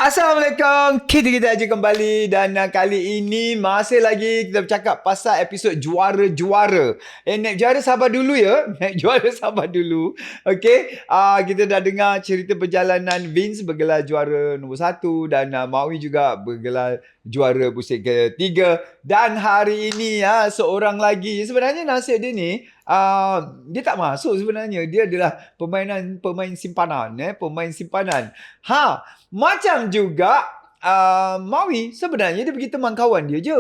Assalamualaikum. Kita aja kembali dan kali ini masih lagi kita bercakap pasal episod juara-juara. Naik juara sabar dulu ya. Naik juara sabar dulu. Okey. Kita dah dengar cerita perjalanan Vince bergelar juara nombor 1 dan Maui juga bergelar juara pusing ketiga. Dan hari ini seorang lagi. Sebenarnya nasib dia ni dia tak masuk sebenarnya. Dia adalah pemain simpanan. Pemain simpanan. Macam juga Maui sebenarnya dia pergi teman kawan dia je.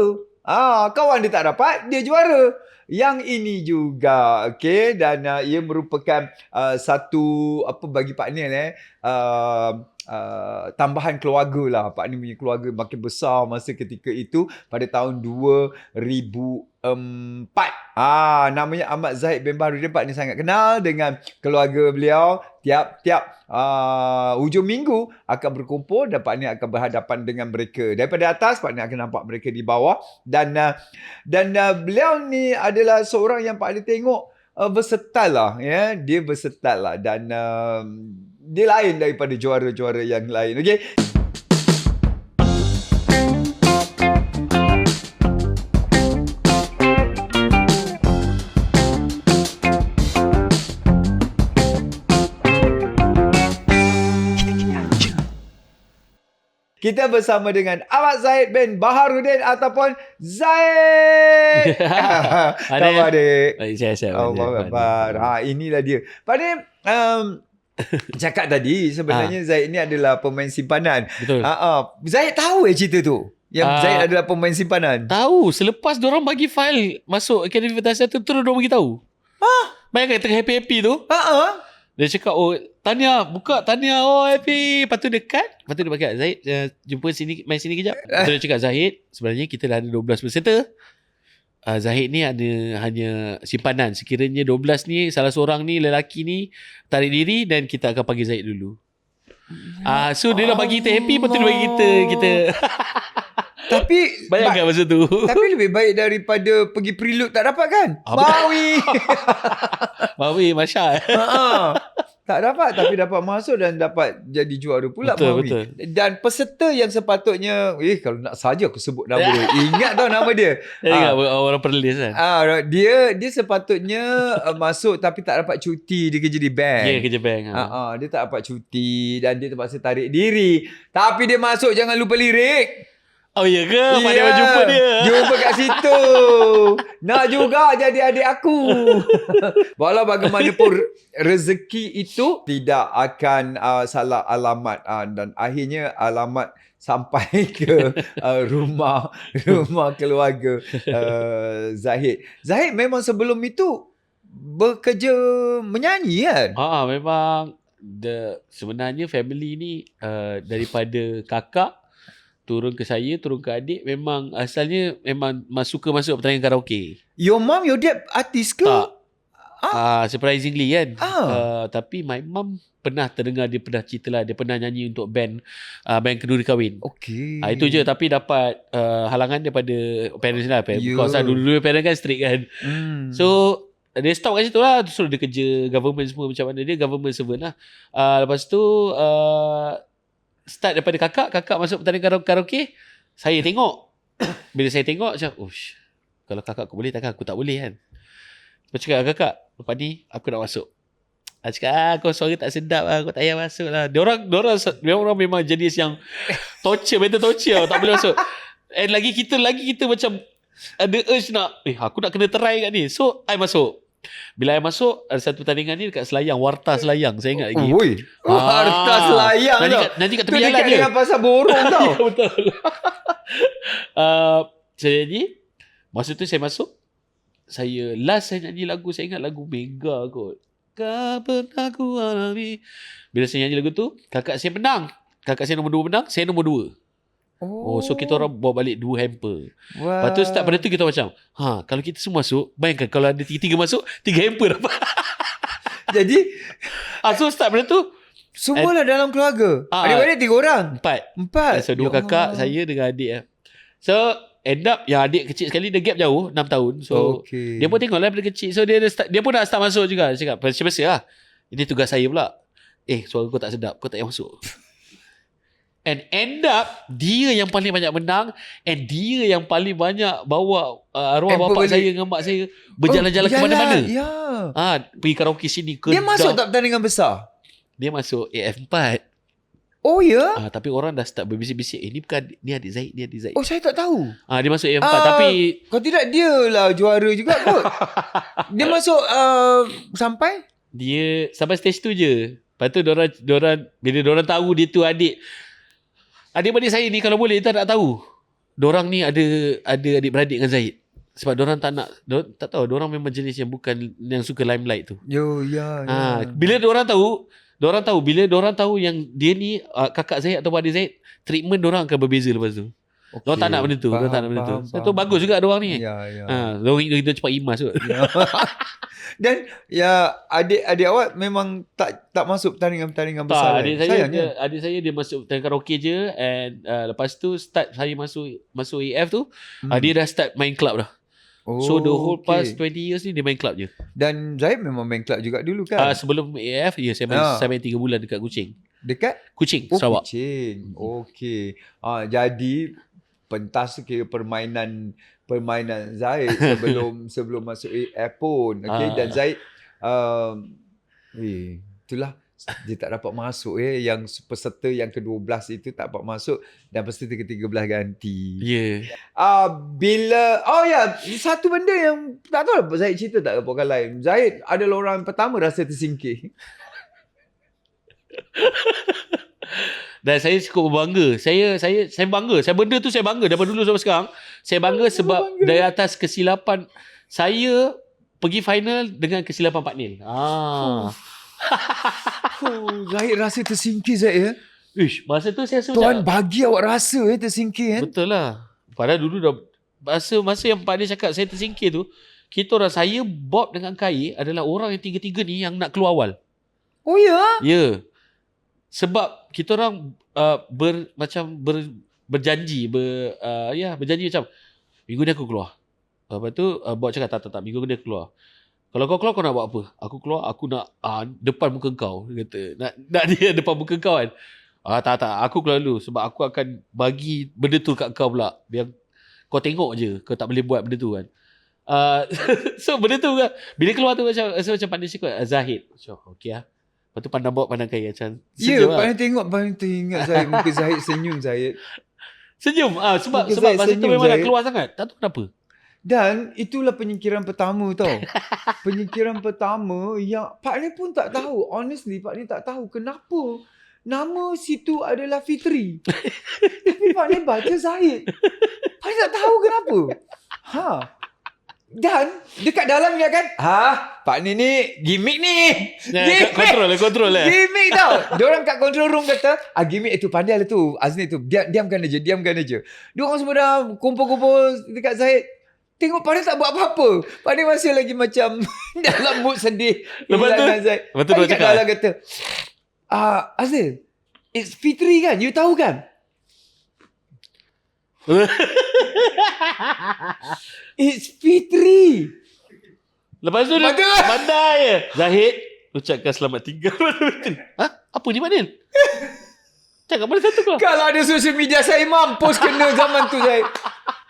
Kawan dia tak dapat, dia juara. Yang ini juga, okey, dan ia merupakan satu bagi Pak Nil tambahan keluarga lah. Pak Nil punya keluarga makin besar masa ketika itu pada tahun 2004. Namanya Ahmad Zahid bin Baharudin. Pak Nil sangat kenal dengan keluarga beliau. Tiap hujung minggu akan berkumpul dan Pak Nil akan berhadapan dengan mereka. Daripada atas Pak Nil akan nampak mereka di bawah dan beliau ni adalah seorang yang Pak Nil tengok versatile lah, ya. Dia versatile lah dan dia lain daripada juara-juara yang lain. Okey. Kita bersama dengan Ahmad Zahid bin Baharudin ataupun Zahid. Khabar adik? Siap. Inilah dia. Pada cakap tadi sebenarnya Zahid ni adalah pemain simpanan. Betul. Zahid tahu cerita tu? Yang Zahid adalah pemain simpanan? Tahu. Selepas diorang bagi file masuk Akademi Fantasi tu, terus diorang bagi tahu. Bayangkan tengah happy-happy tu. Dia cakap, Tania, buka Tania, happy. Lepas tu dekat. Lepas tu dia pakai Zahid, jumpa sini, main sini kejap. Lepas tu dia cakap, Zahid, sebenarnya kita dah ada 12 peserta. Zahid ni hanya simpanan. Sekiranya 12 ni, salah seorang ni, lelaki ni, tarik diri dan kita akan panggil Zahid dulu. So dia dah bagi kita happy, lepas tu dia bagi kita. Tapi bayangkan masa tu. Tapi lebih baik daripada pergi prelude tak dapat kan? Maui Masya. Tak dapat tapi dapat masuk dan dapat jadi juara pula. Betul. Dan peserta yang sepatutnya kalau nak saja aku sebut nama dia. Ingat tau nama dia. Ingat orang Perlis kan. Dia sepatutnya masuk tapi tak dapat cuti. Dia kerja di bank. Ya, kerja bank. Dia tak dapat cuti dan dia terpaksa tarik diri. Tapi dia masuk, jangan lupa lirik. Oh iya ke? Pak Dewan jumpa dia. Jumpa kat situ. Nak juga jadi adik aku. Walau bagaimanapun rezeki itu tidak akan salah alamat. Dan akhirnya alamat sampai ke rumah keluarga Zahid. Zahid memang sebelum itu bekerja menyanyi kan? Memang sebenarnya family ni daripada kakak turun ke saya, turun ke adik, memang asalnya memang suka masuk pertandingan karaoke. Your mom, your dad artis ke? Tak. Surprisingly kan. Tapi my mom pernah terdengar, dia pernah cerita lah, dia pernah nyanyi untuk band Kenduri Kahwin. Okay. Itu je, tapi dapat halangan daripada parents lah. Because dulu parents kan strict kan. So dia stop kat situ lah. Terus dia kerja government semua macam mana. Dia government servant lah. Lepas tu start daripada kakak masuk pertandingan karaoke. Saya tengok. Bila saya tengok macam, kalau kakak aku boleh, takkan aku tak boleh kan. Lepas cakap kakak, lepas ni aku nak masuk. Aku cakap, kau suara tak sedap lah, aku tak payah masuk lah. Diorang memang jenis yang mental torture, tak boleh masuk. And lagi kita macam ada urge nak, aku nak kena try kat ni. So I masuk. Bila I masuk, ada satu pertandingan ni dekat Selayang, Warta Selayang. Saya ingat lagi. Warta Selayang nanti kat tepi jalan dia. Tu dekat dengan pasar borong tau. Ya, betul. Jadi masa tu saya masuk, saya nyanyi lagu, saya ingat lagu Mega kot. Kau pernah ku alami. Bila saya nyanyi lagu tu, kakak saya menang. Kakak saya nombor 2 menang, saya nombor 2. So kita orang bawa balik 2 hamper. Lepas tu start pada tu kita macam, kalau kita semua masuk, bayangkan kalau ada 3 masuk, 3 hamper dapat. Jadi so start pada tu semualah dalam keluarga. Adik-adik 3 orang. 4. So 2 kakak, saya dengan adik. So end up yang adik kecil sekali, dia gap jauh 6 tahun. So dia pun tengok lah dari kecil. So dia pun nak start masuk juga. Dia cakap biasa lah. Ini tugas saya pula. Suara kau tak sedap, kau tak payah masuk. And end up dia yang paling banyak menang, and dia yang paling banyak bawa arwah bapak saya dengan mak saya berjalan-jalan ke mana-mana. Ya. Pergi karaoke sini ke Dia masuk tak pertandingan besar? Dia masuk AF4. Oh ya. Tapi orang dah start berbisik-bisik, ni bukan, ni adik Zaid, ni adik Zaid. Oh, saya tak tahu. Dia masuk AF4 tapi kalau tidak dia lah juara juga kot. Dia masuk sampai stage tu je. Lepas tu diorang bila diorang tahu dia tu adik-beradik saya ni, kalau boleh tak nak tahu. Diorang ni ada adik-beradik dengan Zaid. Sebab diorang tak tahu, diorang memang jenis yang bukan yang suka limelight tu. Bila diorang tahu bila diorang tahu yang dia ni kakak Zaid atau adik Zaid, treatment diorang akan berbeza lepas tu. Diorang tak nak benda tu. Itu bagus juga diorang ni. Diorang kita cepat imas kot. Dan adik awak memang tak masuk pertandingan besar. Adik saya dia masuk pertandingan karaoke je, and lepas tu start saya masuk AF tu, dia dah start main club dah. So the whole past 20 years ni dia main club je. Dan Zaid memang main club juga dulu kan? Sebelum AF, saya main 3 bulan dekat Kuching. Dekat? Kuching, Sarawak. Kuching. Okey. Jadi pentas kira permainan Zaid sebelum masuk AF pun. Okey, dan Zaid itulah dia tak dapat masuk yang peserta yang ke-12 itu tak dapat masuk, dan peserta ke-13 ganti. Bila satu benda yang tak tahu lah Zaid cerita tak ke podcast lain. Zaid adalah orang pertama rasa tersingkir. Dan saya cukup berbangga. Saya bangga. Benda tu saya bangga daripada dulu sampai sekarang. Saya bangga sebab dari atas kesilapan saya pergi final dengan kesilapan Pak Nil. Zaid rasa tersingkir Zaid ya. Masa tu saya rasa Tuhan bagi awak rasa tersingkir kan. Betul lah. Padahal dulu dah masa yang Pak Nil cakap saya tersingkir tu, saya, Bob dengan Kai adalah orang yang tiga-tiga ni yang nak keluar awal. Oh ya? Ya. Sebab kita orang berjanji macam minggu ni aku keluar. Lepas tu Bob cakap tak minggu ni aku keluar. Kalau kau keluar kau nak buat apa? Aku keluar, aku nak depan muka kau. Dia kata nak dia depan muka kau kan. Tak, aku keluar dulu sebab aku akan bagi benda tu kat kau pula. Biar kau tengok je, kau tak boleh buat benda tu kan. So benda tu kan, bila keluar tu macam pandai cakap Zahid. So okey lah. Lepas tu pandang Bob, pandang Kai macam senyum. Pandai teringat Zahid. Muka Zahid senyum Zahid. Senyum. Sebab masa tu memang nak keluar sangat. Tak tahu kenapa. Dan itulah penyingkiran pertama tau. Penyingkiran pertama yang Pak Ni pun tak tahu. Honestly Pak Ni tak tahu kenapa nama situ adalah Fitri. Tapi Pak Ni baca Zahid. Pak Ni tak tahu kenapa. Dan dekat dalam ni kan, Pak Ni gimmick ni. Kontrol lah. Gimmick tau. Diorang kat control room kata, gimmick itu pandai lah tu. Azni tu, diamkan aja. Diorang semua dah kumpul-kumpul dekat Zahid. Tengok Pak Ni tak buat apa-apa. Pak Ni masih lagi macam dalam mood sedih. Lepas tu dia cakap dalam kata, Azil, it's Fitri kan? You tahu kan? It's Fitri. Lepas tu dia pandai je. Zahid, ucapkan selamat tinggal. Apa ni Pak Nil? Cakap pada satu kau. Kalau ada social media, saya mampus kena zaman tu Zahid.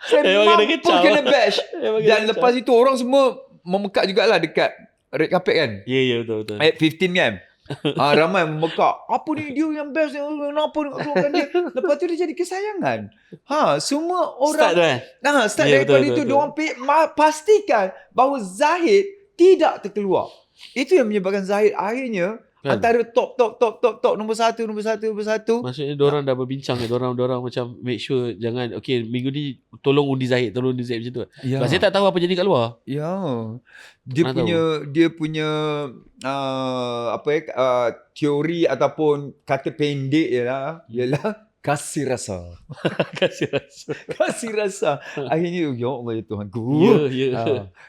Saya mampus kena bash. Dan lepas itu orang semua memekak jugalah dekat red carpet kan. Ya betul. At 15 kan. Ramai memekak. Apa ni dia yang best, kenapa nak keluarkan dia. Lepas tu dia jadi kesayangan. Semua orang start daripada itu. Diorang pastikan bahawa Zahid tidak terkeluar. Itu yang menyebabkan Zahid akhirnya antara top nombor satu. Maksudnya diorang dah berbincang. Diorang macam make sure jangan, okay, minggu ni tolong undi Zahid macam tu. Sebab saya tak tahu apa jadi kat luar. Dia punya teori ataupun kata pendek ialah kasih rasa. Kasih rasa. Akhirnya, ya Allah ya Tuhanku.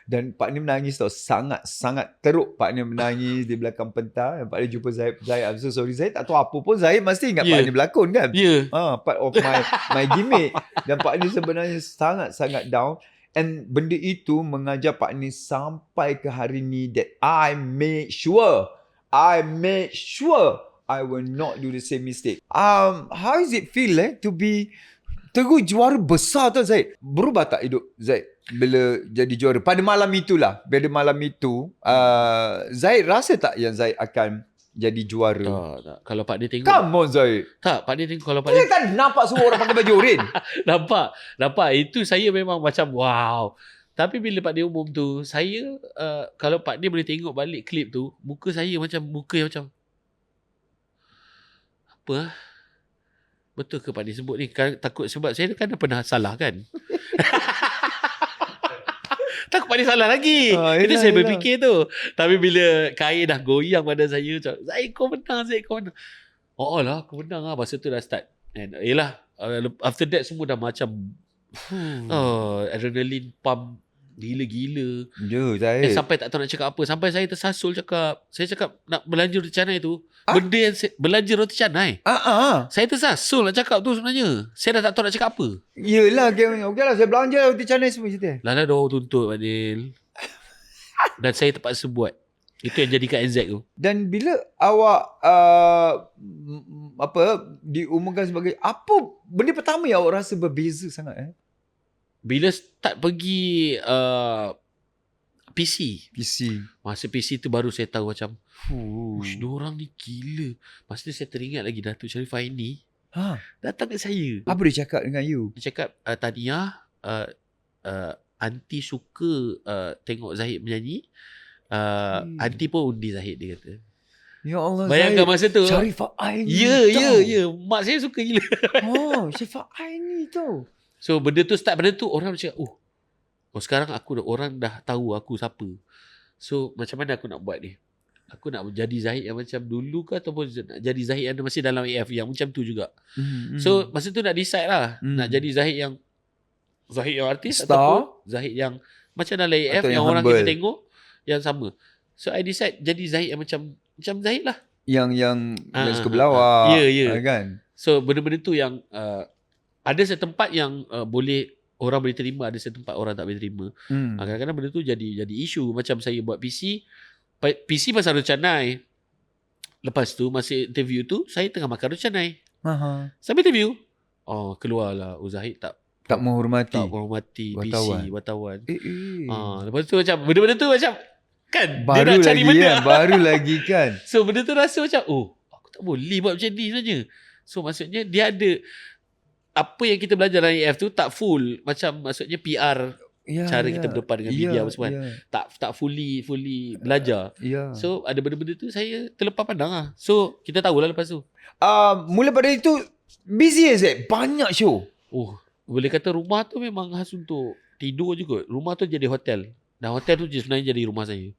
Dan Pak Ni menangis tau. Sangat teruk Pak Ni menangis di belakang pentas. Pak Ni jumpa Zahid. I'm so sorry Zahid. Tak tahu apa pun. Zahid mesti ingat Pak Ni berlakon kan. Part of my gimmick. Dan Pak Ni sebenarnya sangat down. And benda itu mengajar Pak Ni sampai ke hari ni that I make sure I will not do the same mistake. How does it feel to be terus juara besar tu Zaid? Berubah tak hidup Zaid bila jadi juara? Pada malam itulah. Pada malam itu, Zaid rasa tak yang Zaid akan jadi juara? Tak. Kalau Pak dia tengok. Come on Zaid. Tak, Pak dia tengok. Kalau Pak Dia dia tak nampak semua orang pakai baju oren. nampak. Itu saya memang macam wow. Tapi bila Pak dia umum tu, saya kalau Pak dia boleh tengok balik klip tu, muka saya macam muka yang macam apa? Betul ke Pak dia sebut ni? Takut sebab saya kan dah pernah salah kan. Takut Pak dia salah lagi. Itu saya berfikir tu. Tapi bila kain dah goyang pada saya macam, Zaid kau menang. Oh lah, aku menang lah. Masa tu dah start. And yelah, after that semua dah macam adrenaline pump gila-gila. Zaid. Sampai tak tahu nak cakap apa. Sampai saya tersasul cakap. Saya cakap nak belanja roti canai tu. Benda yang belanja roti canai. Saya tersasul nak cakap tu sebenarnya. Saya dah tak tahu nak cakap apa. Yelah, okey lah. Saya belanja roti canai semua cerita. Lala dah orang tuntut Adil. Dan saya terpaksa buat. Itu yang jadikan anxiety tu. Dan bila awak diumumkan sebagai apa benda pertama yang awak rasa berbeza sangat Bila start pergi PC. Masa PC tu baru saya tahu macam diorang ni gila. Masa tu saya teringat lagi Datuk Sharif Aini datang kat saya. Apa dia cakap dengan you? Dia cakap Tania, aunty suka tengok Zahid menyanyi. Aunty pun undi Zahid, dia kata. Ya Allah, bayangkan Zahid, masa tu Sharif Aini. Ya mak saya suka gila. Sharif Aini tu. So benda tu start, benda tu orang cakap sekarang orang dah tahu aku siapa. So macam mana aku nak buat ni? Aku nak jadi Zahid yang macam dulu ke ataupun nak jadi Zahid yang masih dalam AF yang macam tu juga. So masa tu nak decide lah. Nak jadi Zahid yang artis Star, ataupun Zahid yang macam dalam AF yang orang humble, kita tengok yang sama. So I decide jadi Zahid yang macam Zahid lah. Yang suka berlawak. Ya. Kan? So benda-benda tu yang ada setempat yang orang boleh terima, ada setempat orang tak boleh terima. Kadang-kadang benda tu jadi isu. Macam saya buat PC pasal roti canai. Lepas tu masa interview tu saya tengah makan roti canai. Sambil interview keluarlah Zahid tak menghormati PC wartawan. Lepas tu macam benda-benda tu macam kan baru dia nak cari benda baru lagi kan. So benda tu rasa macam aku tak boleh buat macam ni sebenarnya. So maksudnya dia ada apa yang kita belajar dalam AF tu tak full. Macam maksudnya PR, cara kita berdepan dengan media apa semua. Tak fully belajar. So ada benda-benda tu saya terlepas pandang lah. So kita tahulah lepas tu. Mula pada itu busy banyak show. Boleh kata rumah tu memang khas untuk tidur juga. Rumah tu jadi hotel. Dan hotel tu sebenarnya jadi rumah saya.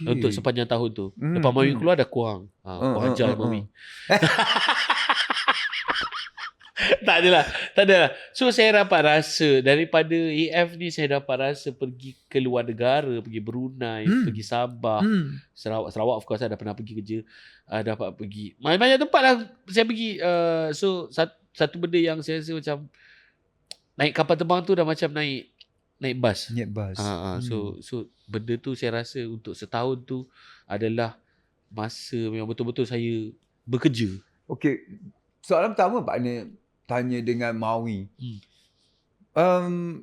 Untuk sepanjang tahun tu. Lepas Mami keluar dah kurang. Aku ajar Mami. Tak adalah. So saya dapat rasa daripada AF ni, saya dapat rasa pergi ke luar negara, pergi Brunei, pergi Sabah, Sarawak of course saya dah pernah pergi kerja. Dapat pergi banyak tempat lah saya pergi. So satu benda yang saya rasa macam naik kapal terbang tu dah macam naik bas. So benda tu saya rasa untuk setahun tu adalah masa memang betul-betul saya bekerja. Okey. Soalan pertama Pak Ni tanya dengan Maui.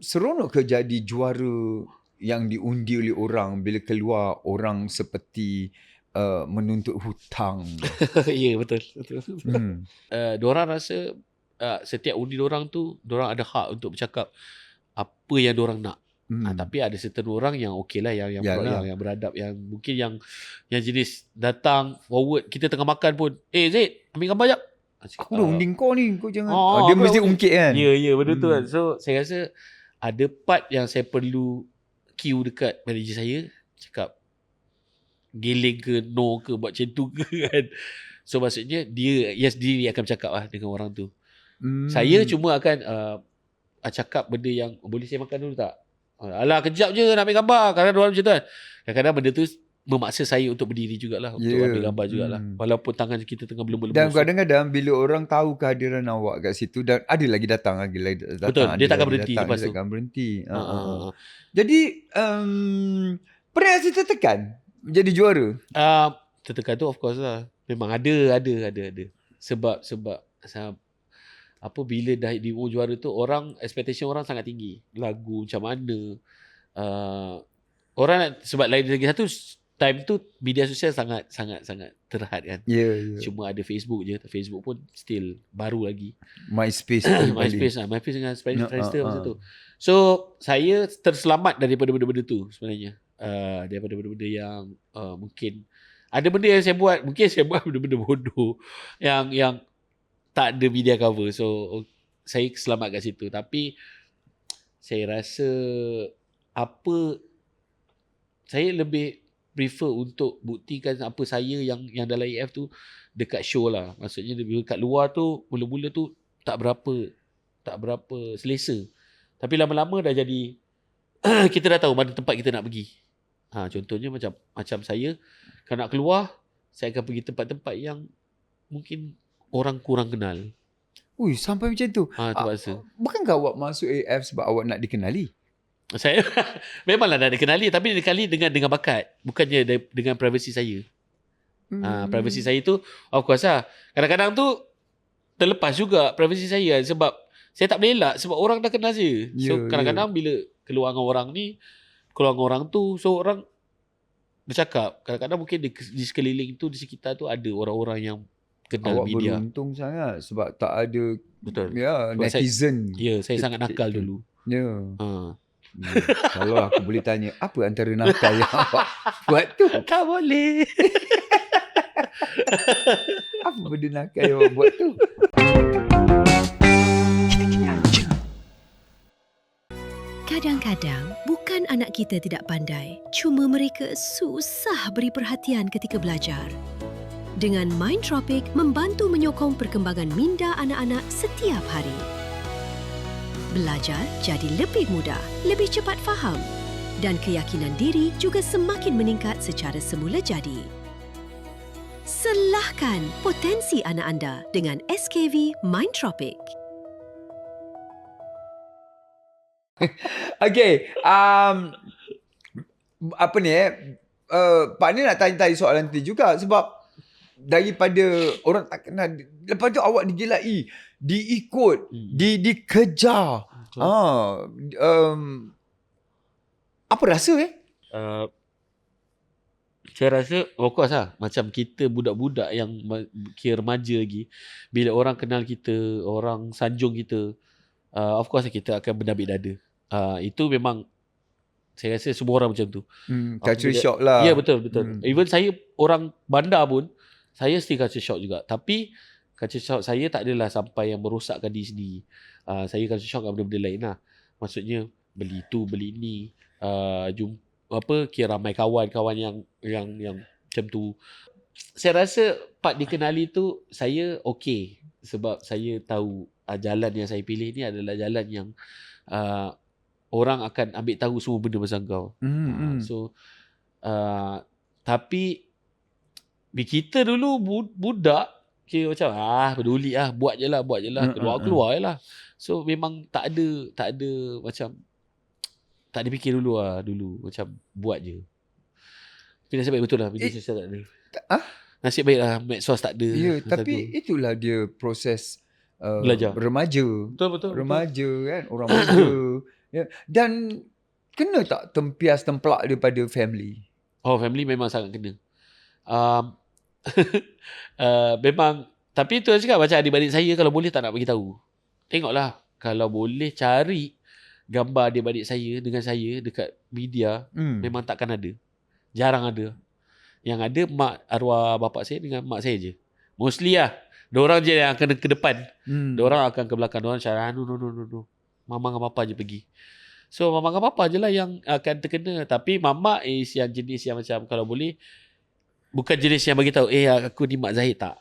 Seronok ke jadi juara yang diundi oleh orang bila keluar orang seperti menuntut hutang? Ya, betul. Diorang rasa setiap undi diorang tu, diorang ada hak untuk bercakap apa yang diorang nak. Tapi ada certain orang yang okey lah, yang beradab, yang mungkin yang jenis datang forward, kita tengah makan pun, Zaid, ambil gambar jap. Aku dah undi kau ni, kau jangan. Dia mesti ungkit kan. Ya, benda tu kan. So saya rasa ada part yang saya perlu cue dekat manager saya, cakap geling ke no ke buat macam tu ke kan. So maksudnya dia sendiri akan bercakap lah dengan orang tu. Saya cuma akan cakap benda yang boleh saya makan dulu tak? Alah kejap je nak ambil gambar. Kadang-kadang orang macam tu kan. Kadang-kadang benda tu memaksa saya untuk berdiri jugalah, untuk ambil gambar jugalah. Walaupun tangan kita tengah belum berlemus. Dan kadang-kadang bila orang tahu kehadiran awak kat situ, dan ada lagi datang. Betul, dia takkan berhenti lepas tu. Dia takkan berhenti. Jadi pernah rasa tertekan jadi juara? Tertekan tu of course lah. Memang ada. Sebab apa bila dah di juara tu orang expectation orang sangat tinggi. Lagu macam mana orang nak, sebab lain lagi satu time tu media sosial sangat terhad kan. Cuma ada Facebook je. Facebook pun still baru lagi. MySpace MySpace dengan Friendster masa tu. So saya terselamat daripada benda-benda tu sebenarnya. Daripada benda-benda yang mungkin ada benda yang saya buat, mungkin saya buat benda-benda bodoh yang tak ada media cover. So saya selamat kat situ. Tapi saya rasa saya lebih prefer untuk buktikan apa saya yang dalam AF tu dekat show lah. Maksudnya bila kat luar tu mula-mula tu tak berapa selesa. Tapi lama-lama dah jadi kita dah tahu mana tempat kita nak pergi. Contohnya macam saya kalau nak keluar, saya akan pergi tempat-tempat yang mungkin orang kurang kenal. Ui, sampai macam tu. Terpaksa. Bukankah awak masuk AF sebab awak nak dikenali? Saya memanglah nak dikenali, tapi dikenali dengan bakat, bukannya dengan privasi saya. Privasi saya tu of course lah. Kadang-kadang tu terlepas juga privasi saya sebab saya tak boleh elak sebab orang dah kenal saya. So kadang-kadang bila keluar dengan orang ni, keluar dengan orang tu, so orang bercakap. Kadang-kadang mungkin di sekeliling tu, di sekitar tu ada orang-orang yang kenal awak media. Awak beruntung sangat sebab tak ada Betul. netizen. Saya sangat nakal dulu. Kalau aku boleh tanya, apa antara nakal yang awak buat tu? Tak boleh. Apa benda nakal yang awak buat tu? Kadang-kadang bukan anak kita tidak pandai, cuma mereka susah beri perhatian ketika belajar. Dengan Mindtropic membantu menyokong perkembangan minda anak-anak setiap hari. Belajar jadi lebih mudah, lebih cepat faham dan keyakinan diri juga semakin meningkat secara semula jadi. Selahkan potensi anak anda dengan SKV Mindtropic. Okay, apa ni Pak ni nak tanya-tanya soalan tu juga sebab daripada orang tak kenal, lepas tu awak digelai, diikut, dikejar. Apa rasa Saya rasa of course lah, macam kita budak-budak yang kira remaja lagi, bila orang kenal kita, orang sanjung kita, of course kita akan berdabik dada. Itu memang saya rasa semua orang macam tu. Culture shock lah. Ya, betul. Even saya orang bandar pun, saya still culture shock juga. Tapi culture shock saya tak adalah sampai yang merosakkan diri sendiri. Saya culture shock dengan benda-benda lain lah. Maksudnya beli tu, beli ni, kira ramai kawan-kawan yang macam tu. Saya rasa part dikenali tu saya okey sebab saya tahu jalan yang saya pilih ni adalah jalan yang orang akan ambil tahu semua benda pasal kau. So tapi kita dulu budak kira macam peduli lah, buat je lah, keluar je lah. So memang tak ada macam tak ada fikir dulu macam buat je. Tapi nasib baik betul lah media sosial tak ada. Nasib baik lah medsos tak ada. Ya, tapi itulah dia proses belajar. Remaja. Betul. Remaja kan, orang muda. Ya. Dan kena tak tempias-templak daripada family? Family memang sangat kena. Memang, tapi tu cakap macam adik-adik saya kalau boleh tak nak bagi tahu. Tengoklah kalau boleh cari gambar adik-adik saya dengan saya dekat media, memang takkan ada. Jarang ada. Yang ada mak arwah bapak saya dengan mak saya je. Mostly lah. Diorang je yang akan ke depan. Diorang akan ke belakang. Diorang cakap, no. Mama dengan papa je pergi. So mama dengan papa je lah yang akan terkena. Tapi mama is yang jenis yang macam kalau boleh, bukan jenis yang bagi tahu aku ni Mak Zahid tak.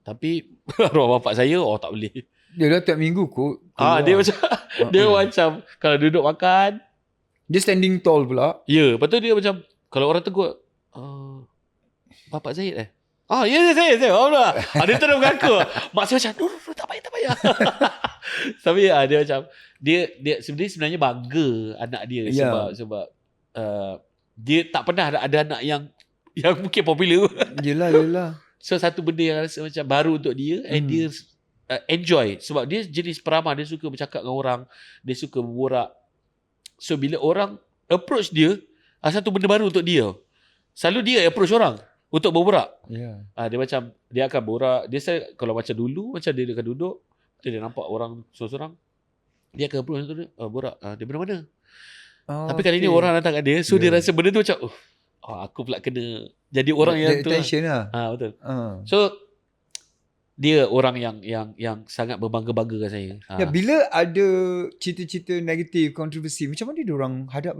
Tapi arwah bapak saya tak boleh. Dia dah tiap minggu kot. Dia macam dia macam kalau duduk makan, dia standing tall pula. Ya, lepas tu dia macam kalau orang tegur, Bapak Zahid saya. Dia terus mengaku. Mak saya macam, tak payah. Tapi dia macam dia sebenarnya bangga anak dia sebab dia tak pernah ada anak yang mungkin popular. Yelah. So satu benda yang rasa macam baru untuk dia, and dia enjoy. Sebab dia jenis peramah, dia suka bercakap dengan orang, dia suka berborak. So bila orang approach dia, satu benda baru untuk dia. Selalu dia approach orang untuk berborak. Dia macam, dia akan borak. Dia kalau macam dulu, macam dia akan duduk, dia nampak orang seorang-seorang, dia akan approach untuk dia, borak. Dia mana-mana. Tapi kali ni orang datang kat dia, so dia rasa benda tu macam, aku pula kena jadi orang yang tu. Attention lah. Betul. So dia orang yang sangat berbangga-bangga dengan saya. Ya, bila ada cerita-cerita negatif, kontroversi, macam mana dia orang hadap?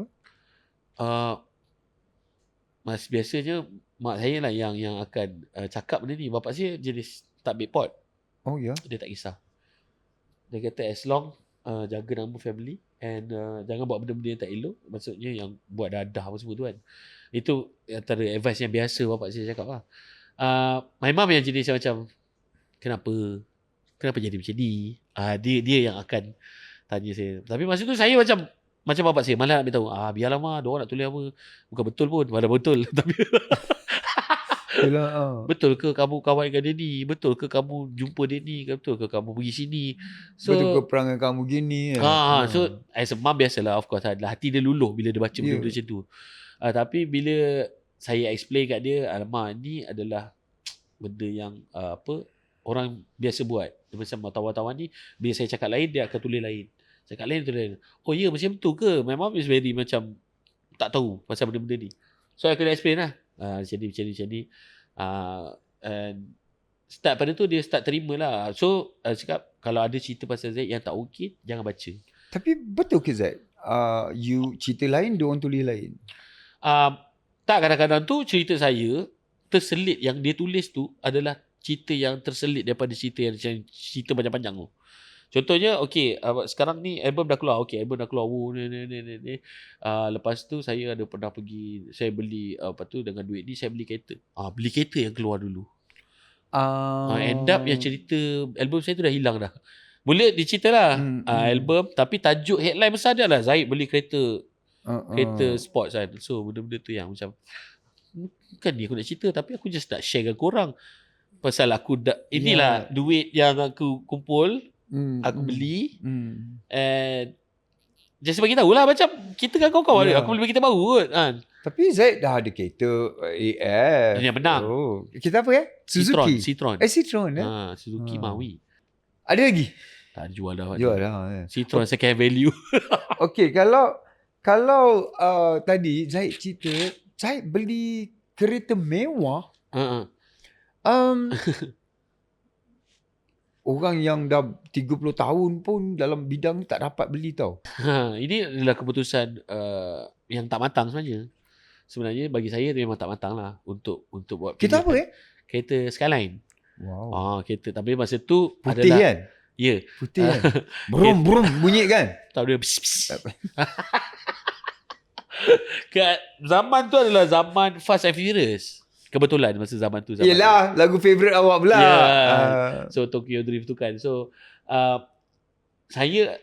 Mas biasanya mak saya lah yang akan cakap benda ni. Bapak saya jenis tak big pot. Oh ya. Dia tak kisah. Dia kata as long jaga nama family and jangan buat benda-benda yang tak elok. Maksudnya yang buat dadah apa semua tu kan. Itu antara advice yang biasa bapak saya cakap lah. My mom yang jenis yang macam, Kenapa jadi macam ni? Dia yang akan tanya saya. Tapi masa tu saya macam bapak saya, malah nak beritahu. Biarlah mah, diorang nak tulis apa. Bukan betul pun, malah betul. Tapi betul ke kamu kawan dengan dia ni? Betul ke kamu jumpa dia ni? Betul ke kamu pergi sini? So, betul ke perangai kamu gini? So as a mom biasalah, of course hati dia luluh bila dia baca benda-benda macam tu. Tapi bila saya explain kat dia, alamak, ni adalah benda yang orang biasa buat. Macam tawan-tawan ni, bila saya cakap lain, dia akan tulis lain. Cakap lain, tulis lain. Oh ya, macam tu ke? My mom is very macam tak tahu pasal benda-benda ni. So I kena explain lah. Macam ni. And start pada tu, dia start terima lah. So cakap, kalau ada cerita pasal Zaid yang tak okay, jangan baca. Tapi betul ke Zaid? You cerita lain, dia orang tulis lain? Tak, kadang-kadang tu cerita saya terselit, yang dia tulis tu adalah cerita yang terselit daripada cerita cerita panjang-panjang tu. Contohnya, sekarang ni album dah keluar. Album dah keluar. Ni. Lepas tu saya ada pernah pergi, saya beli dengan duit ni saya beli kereta. Beli kereta yang keluar dulu. End up yang cerita album saya tu dah hilang dah. Boleh dicerita lah album, tapi tajuk headline besar dia lah Zaid beli kereta sports kan. So benda-benda tu yang macam, bukan ni aku nak cerita, tapi aku just nak share dengan korang. Pasal aku inilah duit yang aku kumpul, aku beli, and just bagi tahu lah, macam kita kan kawan-kawan dia, aku beli kereta baru kot kan. Tapi Zaid dah ada kereta AF. Yang menang. Kita apa ya? Suzuki. Citron. Citron Suzuki Maui. Ada lagi? Tak jual dah. Citron second hand value. Okay, kalau tadi Zaid cerita, Zaid beli kereta mewah. Orang yang dah 30 tahun pun dalam bidang ni tak dapat beli tau. Ini adalah keputusan yang tak matang sebenarnya. Sebenarnya bagi saya dia memang tak matang lah untuk buat kereta apa kereta Skyline. Wow. Kereta, tapi masa tu putih adalah kan? Ya. Putih kan? Brum bunyi kan? Tak dia kat zaman tu adalah zaman Fast and Furious. Kebetulan masa zaman tu. Yelah, lagu favourite awak pula. So Tokyo Drift tu kan. So saya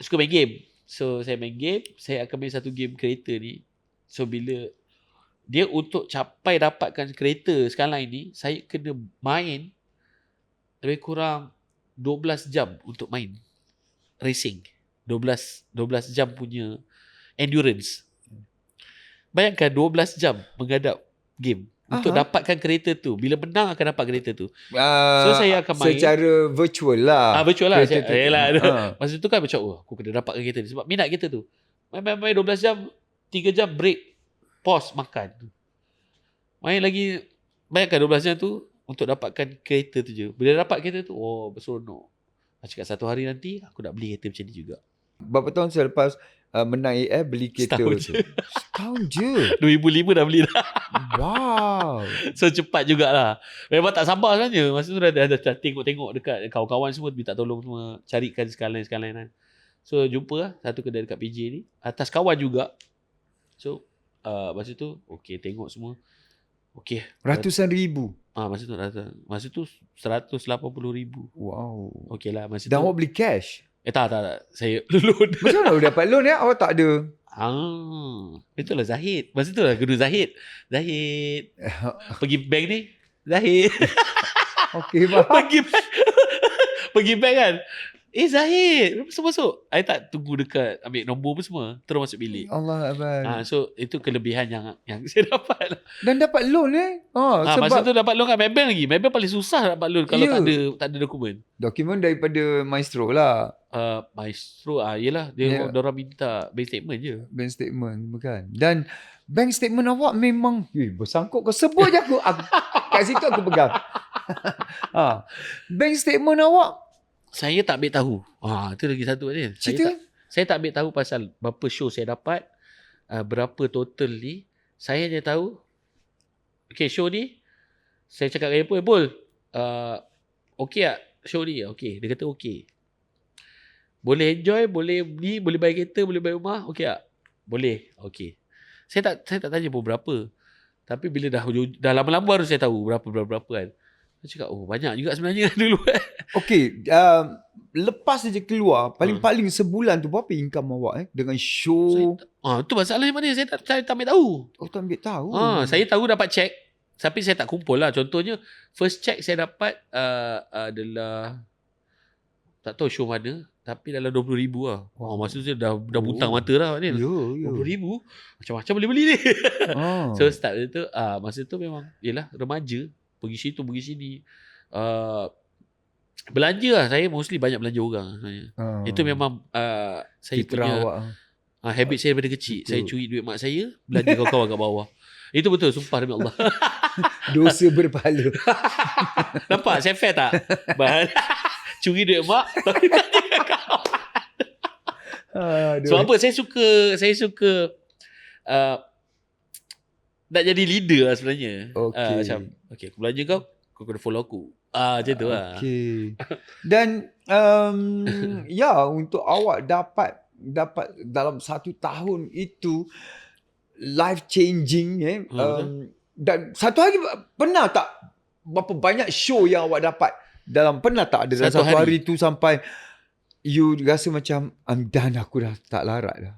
suka main game. So saya main game, saya akan main satu game kereta ni. So bila dia untuk capai dapatkan kereta Skyline ni, saya kena main lebih kurang 12 jam untuk main racing. 12 jam punya endurance. Bayangkan 12 jam menghadap game untuk dapatkan kereta tu. Bila menang akan dapat kereta tu. So saya akan main secara virtual lah. Virtual lah. Masa tu kan macam, aku kena dapatkan kereta ni sebab minat kereta tu. Main 12 jam, 3 jam break, pause, makan. Main lagi, bayangkan 12 jam tu untuk dapatkan kereta tu je. Bila dapat kereta tu, berseronok. Aku cakap satu hari nanti aku nak beli kereta macam ni juga. Berapa tahun selepas menang AF beli kereta tu? Setahun je. 2005 dah beli dah. Wow. So cepat jugalah. Memang tak sabar sebenarnya. Masa tu dah tengok-tengok dekat kawan-kawan semua, minta tolong semua carikan Skyline kan. So jumpa lah satu kedai dekat PJ ni, atas kawan juga. So masa tu tengok semua. Ratusan ribu. Masa tu 180,000. Wow. Lah masa dan tu. awak beli cash? Tak. Saya loan. Macam mana awak dapat loan ya? Awak tak ada. Itulah Zahid. Masa tu lah guru Zahid. Pergi bank ni, Zahid. Okey, faham. Pergi bank kan. Zahid, masuk. I tak tunggu dekat ambil nombor pun semua. Terus masuk bilik. Allah Akbar. So itu kelebihan yang saya dapat. Dan dapat loan Masa sebab tu dapat loan kat Maybank lagi. Maybank paling susah dapat loan kalau Ya. tak ada dokumen. dokumen daripada Maestro lah. Maestro yelah dia orang minta bank statement je. Bank statement bukan. Dan bank statement awak memang bersangkut kau sebut je aku kat situ aku pegang. Bank statement awak Saya tak ambil tahu. Itu lagi satu ni. cerita Saya tak ambil tahu pasal berapa show saya dapat, berapa total ni. Saya je tahu. Okay, show ni saya cakap dengan Epul, okey tak show ni? Okey. Dia kata okey. Boleh enjoy, boleh beli, boleh bayar kereta, boleh bayar rumah, okey tak? Boleh. Okey. Saya tak tanya pun berapa. Tapi bila dah lama-lama baru saya tahu berapa kan. Saya cakap, banyak juga sebenarnya dulu. okey, lepas saja keluar paling-paling sebulan tu berapa income awak dengan show? Tu masalahnya mana saya tak ambil tahu. Tak ambil tahu. Saya tahu dapat check, tapi saya tak kumpul lah. Contohnya first check saya dapat adalah tak tahu show mana, tapi dalam 20,000 lah. Masa tu saya dah butang mata lah ni. 20,000 macam-macam boleh beli ni. So start tu masa tu memang yelah remaja, pergi situ pergi sini. Belanja lah, saya mostly banyak belanja orang sebenarnya. Itu memang saya Fitrah punya awak. habit saya daripada kecil. Saya curi duit mak saya, belanja kawan-kawan kat bawah. Itu betul, sumpah demi Allah. Dosa berpahala. Nampak saya fair tak? Curi duit mak tapi belanja kat kawan. Sebab apa? Saya suka nak jadi leader lah sebenarnya. Macam okay, aku belanja kau kena follow aku. Macam tu lah. Okay. Dan untuk awak dapat dalam 1 tahun itu life changing dan satu hari pernah tak berapa banyak show yang awak dapat pernah tak ada dalam satu hari tu sampai you rasa macam I'm done, aku dah tak larat dah?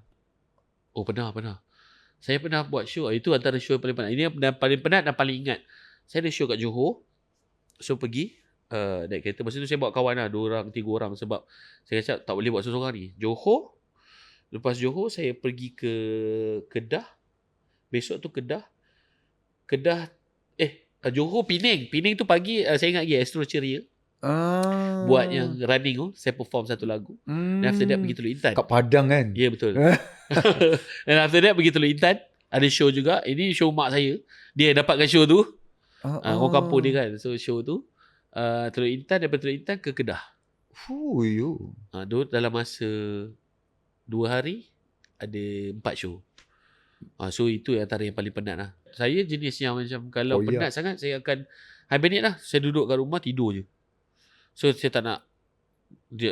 Pernah. Saya pernah buat show. Itu antara show yang paling penat. Ini yang paling penat dan paling ingat. Saya ada show kat Johor. So pergi naik kereta. Masa tu saya bawa kawan lah, 2 orang 3 orang. Sebab saya kata tak boleh buat seorang ni. Johor. Lepas Johor saya pergi ke Kedah. Besok tu Kedah Johor Penang tu pagi. Saya ingat lagi Astro Ceria buat yang running tu. Saya perform satu lagu. Dan after that pergi Teluk Intan. Kat Padang kan? Ya, betul. Dan after that pergi Teluk Intan. Ada show juga. Ini show mak saya. Dia dapatkan show tu. Orang kampung dia kan. So show tu Teluk Intan, daripada Teluk Intan ke Kedah. Dalam masa 2 hari ada 4 show. So itu antara yang paling penat lah. Saya jenis yang macam kalau penat sangat saya akan hibernate lah. Saya duduk kat rumah tidur je. So saya tak nak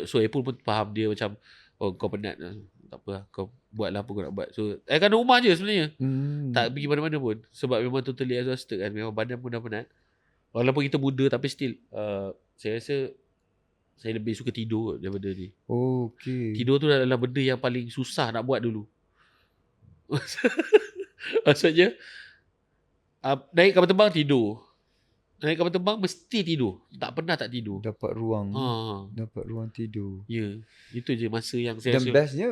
so Apple pun faham dia macam kau penat lah. Tak apa lah, kau buat lah apa kau nak buat. So kat rumah je sebenarnya. Tak pergi mana-mana pun. Sebab memang totally exhausted kan. Memang badan pun dah penat. Walaupun kita muda tapi still saya rasa saya lebih suka tidur daripada ni. Tidur tu adalah benda yang paling susah nak buat dulu. Maksudnya naik kapal terbang tidur. Naik kapal terbang mesti tidur. Tak pernah tak tidur. Dapat ruang tidur. Ya, itu je masa yang saya dan bestnya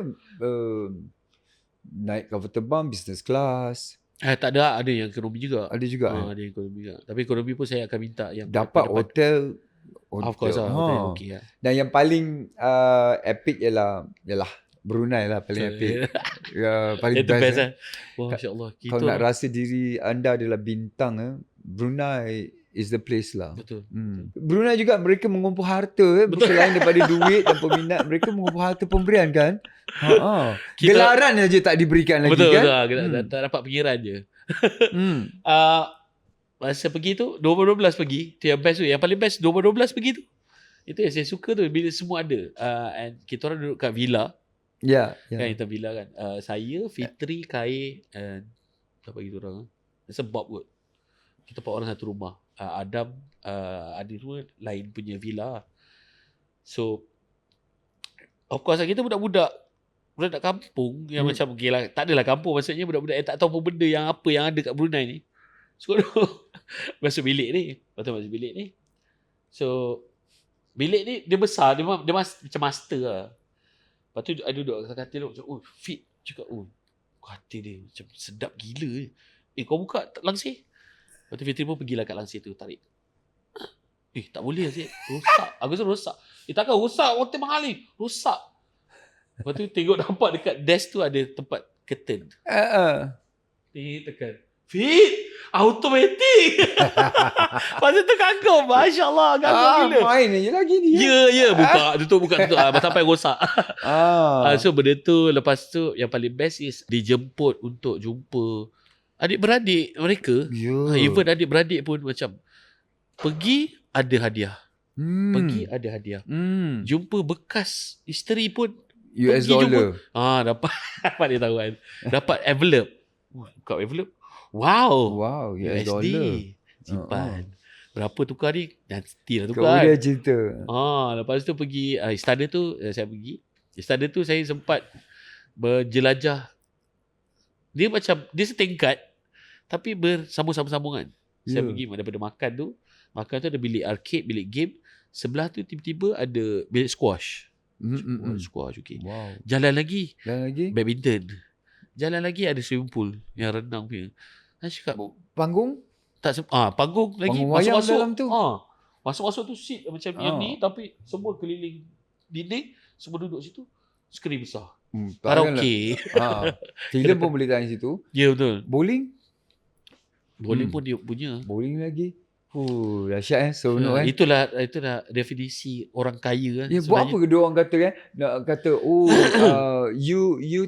naik kapal terbang business class. Tak ada yang ekonomi juga. Ada juga. Ada yang ekonomi juga. Tapi ekonomi pun saya akan minta yang dapat hotel. Of course lah, hotel okey lah. Dan yang paling epic ialah Brunei lah paling epic. Paling best lah. Wah, masya-Allah. Kalau nak rasa diri anda adalah bintang, Brunei is the place lah. Betul. Brunei juga mereka mengumpul harta selain daripada duit dan peminat, mereka mengumpul harta pemberian kan. Gelaran aja tak diberikan lagi kan. Betul. Tak dapat pengiraan je. Masa pergi tu 2012 pergi. Itu yang best tu. Yang paling best 2012 pergi tu. Itu yang saya suka tu bila semua ada. And kita orang duduk kat villa. Kan kita villa kan. Saya, Fitri, Kai and siapa lagi tu orang? Sebab kot. Kita 4 orang satu rumah. Adam ada semua lain punya villa. So of course kita budak-budak kampung yang macam okay lah, tak adalah kampung, maksudnya budak-budak yang tak tahu apa benda yang ada kat Brunei ni. So masuk bilik ni Lepas tu masuk bilik ni. So bilik ni dia besar, dia macam master lah. Lepas tu I duduk atas katil tu, macam, oh fit. Cakap, oh katil dia macam sedap gila. Kau buka langsir. Lepas tu Fitri pun pergilah kat langsir tu, tarik. Tak boleh Aziz. Rosak. Aku rasa rosak. Takkan rosak, hotel mahal ni. Rosak. Lepas tu tengok nampak dekat desk tu ada tempat curtain. Tekan. Fit! Automatic! Lepas tu kagum. Masya Allah. Kagum gila. Main je lagi ni. Ya. Buka, tutup. Sampai rosak. So benda tu, lepas tu yang paling best is dijemput untuk jumpa adik-beradik mereka. Even adik-beradik pun macam pergi ada hadiah. Pergi ada hadiah. Jumpa bekas isteri pun US pergi dollar. Dapat apa dia tahu kan. Dapat envelope. Buka envelope. Wow, US USD. dollar. Simpan. Berapa tukar ni? Nanti lah tukar. Kemudian cerita. Lepas tu pergi istana tu, saya pergi. Istana tu saya sempat berjelajah. Dia setingkat tapi bersambung-sambungan. Saya pergi daripada makan tu ada bilik arcade, bilik game. Sebelah tu tiba-tiba ada bilik squash. Squash, okay. Wow. Jalan lagi badminton. Jalan lagi ada swimming pool yang renang punya. Saya cakap, Panggung? panggung lagi. Panggung wayang Masuk-masuk dalam tu. Masuk-masuk tu seat macam yang ni, tapi semua keliling dinding, semua duduk situ. Skrin besar. Karaoke. Filem pun boleh tayang situ. Ya, betul. Bowling? Bowling pun dia punya. Bowling lagi. Dahsyat seronok kan. Itulah definisi orang kaya kan. Buat apa kedua orang kata kan? Nak kata you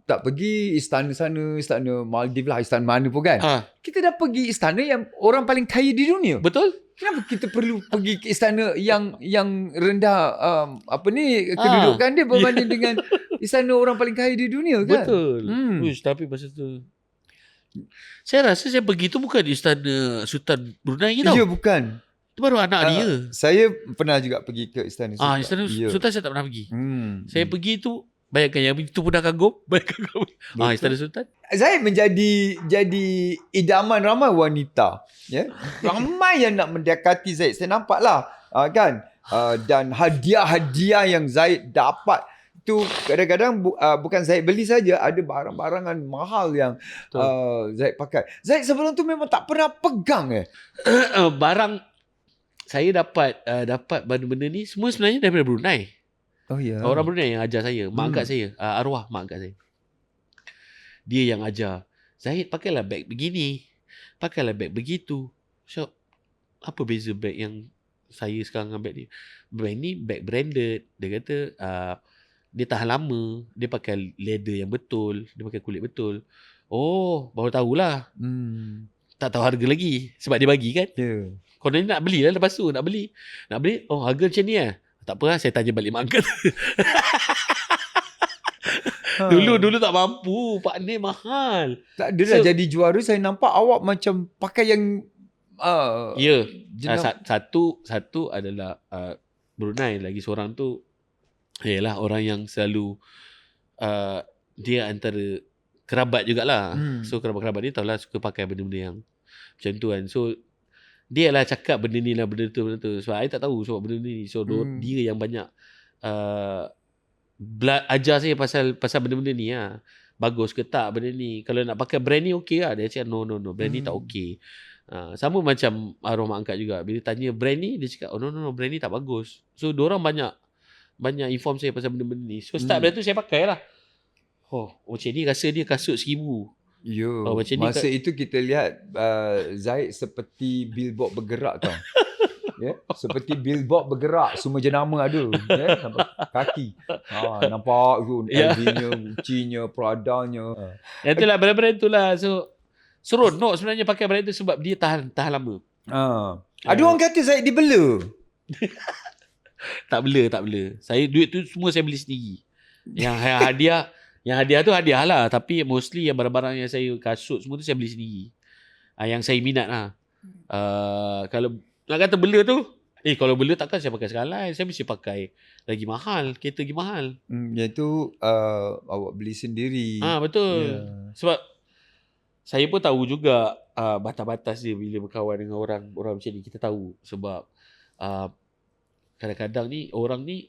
tak pergi istana sana, istana Maldives lah, istana mana pun kan. Kita dah pergi istana yang orang paling kaya di dunia. Betul? Kenapa kita perlu pergi ke istana yang rendah kedudukan dia berbanding dengan istana orang paling kaya di dunia kan? Betul. Tapi masa tu saya rasa saya pergi tu bukan di istana Sultan Brunei tau. Ya, bukan. Itu baru anak dia. Saya pernah juga pergi ke istana Sultan. Istana Sultan saya tak pernah pergi. Saya pergi tu, bayangkan yang itu pun dah kagum. Istana Sultan. Zaid jadi idaman ramai wanita. Ya. Ramai yang nak mendekati Zaid. Saya nampak lah. Kan? Dan hadiah-hadiah yang Zaid dapat tu kadang-kadang bukan Zaid beli saja, ada barang-barangan mahal yang Zaid pakai. Zaid sebelum tu memang tak pernah pegang barang saya dapat benda-benda ni semua sebenarnya daripada Brunei. Oh ya. Orang Brunei yang ajar saya, mak angkat saya, arwah mak angkat saya. Dia yang ajar. Zaid pakailah beg begini, pakailah beg begitu. So apa beza beg yang saya sekarang dengan beg ni? Beg ni beg branded. Dia kata dia tahan lama, dia pakai leather yang betul, dia pakai kulit betul. Baru tahulah. Tak tahu harga lagi sebab dia bagi kan. Kau ni nak beli lah lepas tu, nak beli, harga macam ni tak apa lah, saya tanya balik mak angkat. Dulu tak mampu, Pak Ni mahal. Tak ada dah jadi juara. Saya nampak awak macam pakai yang satu adalah Brunei, lagi seorang tu ialah orang yang selalu dia antara kerabat jugalah. So kerabat-kerabat ni tahulah suka pakai benda-benda yang macam tu kan. So dia lah cakap benda ni lah, benda tu. Sebab I tak tahu sebab benda ni. So dia yang banyak ajar saya pasal benda-benda ni lah. Bagus ke tak benda ni. Kalau nak pakai brand ni okey lah. Dia cakap no, brand ni tak okey. Sama macam arwah mak angkat juga. Bila tanya brand ni, dia cakap no, brand ni tak bagus. So diorang banyak inform saya pasal benda-benda ni. So start dari tu saya pakai lah. Macam ni rasa dia kasut 1,000. Masa itu kita lihat Zaid seperti billboard bergerak tau. Seperti billboard bergerak, semua jenama ada. Sampai kaki. Nampak tu LV-nya, Gucci-nya, Prada-nya. Itulah brand-brand tu lah. So seronok sebenarnya pakai brand tu sebab dia tahan lama. Ada orang kata Zaid dibela. Tak bela. Saya duit tu semua saya beli sendiri. Yang hadiah tu hadiah lah. Tapi mostly yang barang-barang yang saya kasut semua tu saya beli sendiri. Yang saya minat lah. Kalau nak kata bela tu, kalau bela takkan saya pakai sekali. Saya mesti pakai lagi mahal. Kereta lagi mahal. Yang tu awak beli sendiri. Betul. Yeah. Sebab saya pun tahu juga batas-batas dia bila berkawan dengan orang macam ni. Kita tahu sebab kadang-kadang ni orang ni,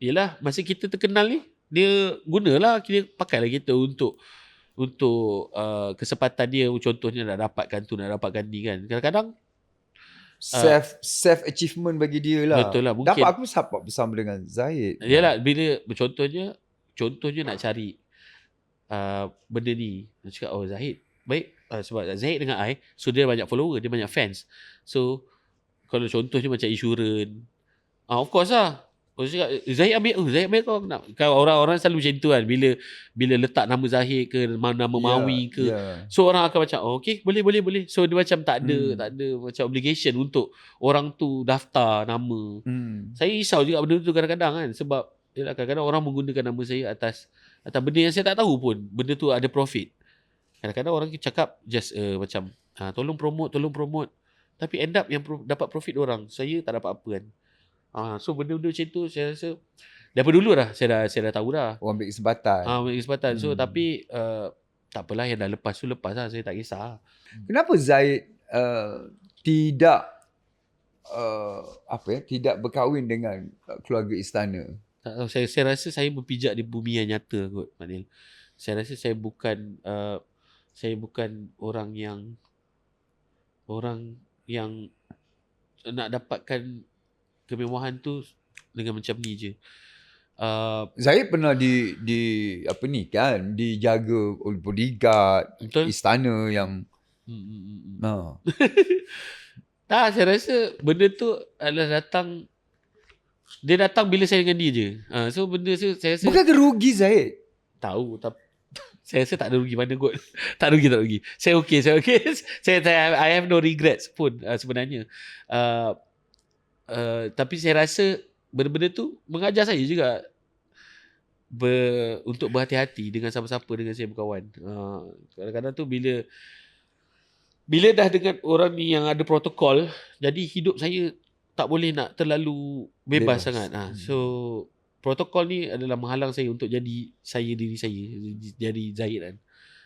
yelah masa kita terkenal ni, dia gunalah, kita pakailah kita untuk kesempatan dia. Contohnya nak dapatkan tu, nak dapatkan ni kan. Kadang-kadang self achievement bagi dia lah. betul lah, mungkin. Dapat aku support bersama dengan Zahid. Yalah, bila contohnya nak cari benda ni, dia cakap Zahid baik, sebab Zahid dengan I, so dia banyak follower, dia banyak fans. So kalau contohnya macam insurans, of course lah, cakap Zahid ambil kau nak. Kalau orang-orang selalu macam tu kan, bila letak nama Zahid ke nama Mawi ke, so orang akan macam okay, boleh. So dia macam tak ada macam obligation untuk orang tu daftar nama. Saya risau juga benda tu kadang-kadang kan, sebab yalah, kadang-kadang orang menggunakan nama saya atas benda yang saya tak tahu pun benda tu ada profit. Kadang-kadang orang cakap just macam tolong promote, tapi end up yang dapat profit orang, saya tak dapat apa kan. So benda-benda macam tu saya rasa daripada dulu dah saya dah tahu dah. Ambil kesempatan. Ambil kesempatan. So tapi tak apalah, yang dah lepas tu lepas lah, saya tak kisah. Kenapa Zahid tidak tidak berkahwin dengan keluarga istana? Tak tahu, saya rasa saya berpijak di bumi yang nyata kot, Maknil. Saya rasa saya bukan orang yang nak dapatkan kemewahan tu dengan macam ni je. Zahid pernah di apa ni kan, dijaga oleh bodyguard, betul? Istana yang Tak, saya rasa benda tu adalah datang bila saya dengan dia je. So benda tu saya rasa bukan rugi Zahid. Tahu, tapi saya rasa tak ada rugi mana kot. tak rugi. Saya okay. I have no regrets pun sebenarnya. Tapi saya rasa benda-benda tu mengajar saya juga untuk berhati-hati dengan siapa-siapa dengan saya berkawan. Kadang-kadang tu bila dah dengan orang ni yang ada protokol, jadi hidup saya tak boleh nak terlalu bebas sangat. So protokol ni adalah menghalang saya untuk jadi diri saya, jadi Zahid kan.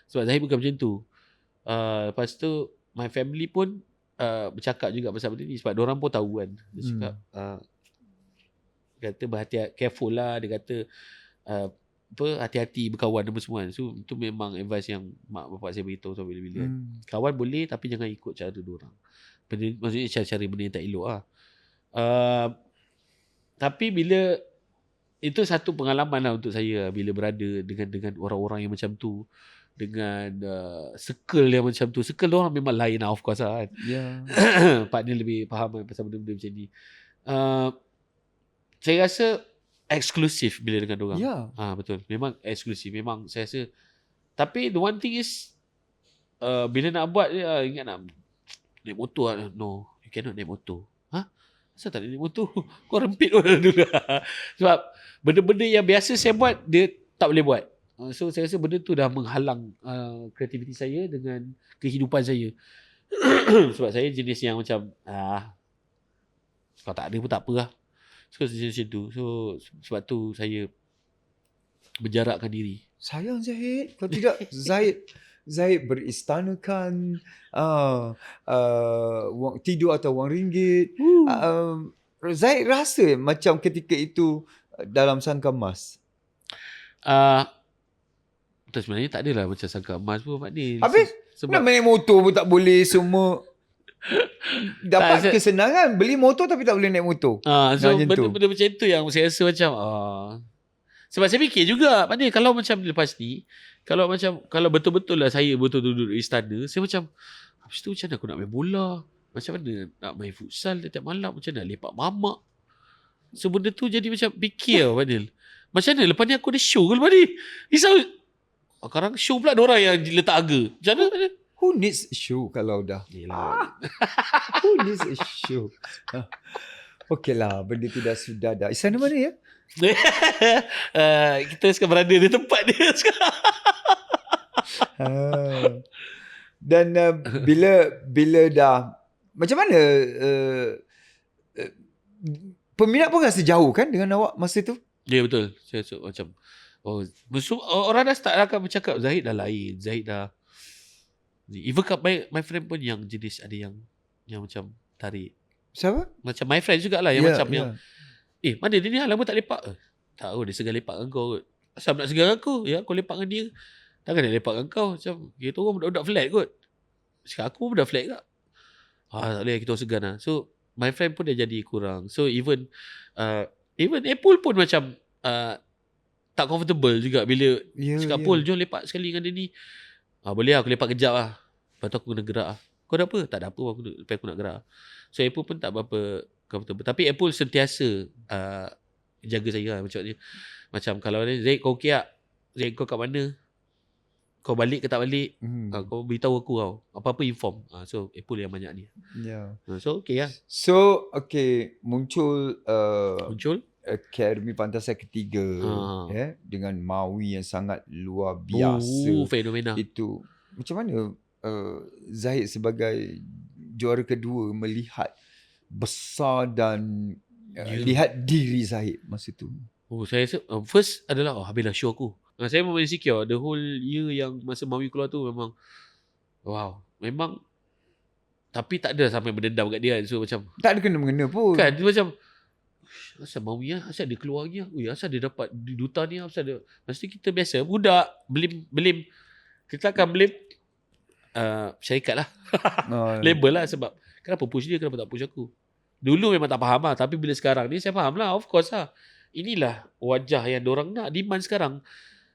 Sebab Zahid bukan macam tu. Lepas tu my family pun bercakap juga pasal benda ni, sebab diorang pun tahu kan. Dia cakap kata berhati-hati, careful lah. Dia kata hati-hati berkawan apa semua kan. So itu memang advice yang mak bapak saya beritahu sampai bila-bila. Kawan boleh, tapi jangan ikut cara diorang. Maksudnya cara-cara benda yang tak elok lah. Tapi bila itu satu pengalaman lah untuk saya, bila berada dengan orang-orang yang macam tu, dengan circle yang macam tu. Circle diorang memang lain lah, of course lah kan. Partner lebih faham pasal benda-benda macam ni. Saya rasa eksklusif bila dengan diorang. Betul, memang eksklusif. Memang saya rasa. Tapi the one thing is, bila nak buat ingat nak naik motor lah. No, you cannot naik motor. Asal tak naik motor? Kau rempit orang dulu. Sebab benda-benda yang biasa saya buat, dia tak boleh buat. So saya rasa benda tu dah menghalang kreativiti saya dengan kehidupan saya. Sebab saya jenis yang macam kalau tak ada pun tak apa lah. So jenis macam tu. So sebab tu saya berjarakkan diri. Sayang Zahid. Kalau tidak Zahid beristanakan tidur atau wang ringgit. Zahid rasa macam ketika itu dalam sangka emas. Sebenarnya tak adalah macam sangka emas pun, Pak Ni. Habis nak naik motor pun tak boleh semua. Dapat kesenangan beli motor tapi tak boleh naik motor. So benda-benda macam tu yang saya rasa macam sebab saya fikir juga, Pak Ni, kalau macam lepas ni, kalau betul-betul lah saya betul duduk di istana, saya macam habis tu macam mana aku nak main bola, macam mana nak main futsal setiap malam, macam mana lepak mamak. So benda tu jadi macam fikir Pak Ni, macam mana lepas ni aku ada show ke lepas ni. Risau. Sekarang show pula diorang yang letak harga. Macam mana? Who needs a show kalau dah? Who needs a show? Okey lah, benda tu sudah dah. Istana mana ya? Kita sekarang berada di tempat dia sekarang. Dan bila dah macam mana peminat pun rasa jauh kan dengan awak masa tu? Ya, betul. Saya macam orang dah start akan bercakap Zahid dah lain, Zahid dah Even kat my friend pun yang jenis ada yang macam tarik. Siapa? Macam my friend jugalah yang Ya, macam ya. yang mana dia ni lama tak lepak. Tahu dia segan lepak dengan kau kot. Asal nak segan aku? Ya, aku lepak dengan dia. Takkan dia lepak dengan kau. Macam kita orang budak-budak flat kot. Cakap aku pun budak flat tak? Tak boleh kita orang segan lah. So my friend pun dah jadi kurang. So even Apple pun macam tak comfortable juga bila cakap Paul jom lepak sekali dengan dia ni. Boleh lah aku lepak kejap lah. Lepas tu aku kena gerak lah. Kau ada apa? Tak ada apa, aku nak gerak. So Apple pun tak berapa comfortable. Tapi Apple sentiasa jaga saya lah. Macam kalau dia, Zaid kau okey tak? Zaid kau kat mana? Kau balik ke tak balik? Kau beritahu aku tau. Apa-apa inform. So Apple yang banyak ni. So okey lah. So okay, muncul Akademi Pantasan Ketiga dengan Maui yang sangat luar biasa. Fenomena. Itu macam mana Zahid sebagai juara kedua melihat besar dan lihat diri Zahid masa tu? Saya first adalah habislah show aku. Saya memang insecure. The whole year yang masa Maui keluar tu memang wow. Memang tapi tak ada sampai berdendam kat dia. So macam tak ada kena-mengena pun. Kan dia macam asal Maui lah, asal dia keluar lagi lah. Asal dia dapat duta ni, asal dia. Mesti kita biasa budak blame. Kita akan blame syarikat lah. Label lah sebab kenapa push dia, kenapa tak push aku. Dulu memang tak faham lah. Tapi bila sekarang ni saya faham lah. Of course lah. Inilah wajah yang diorang nak demand sekarang.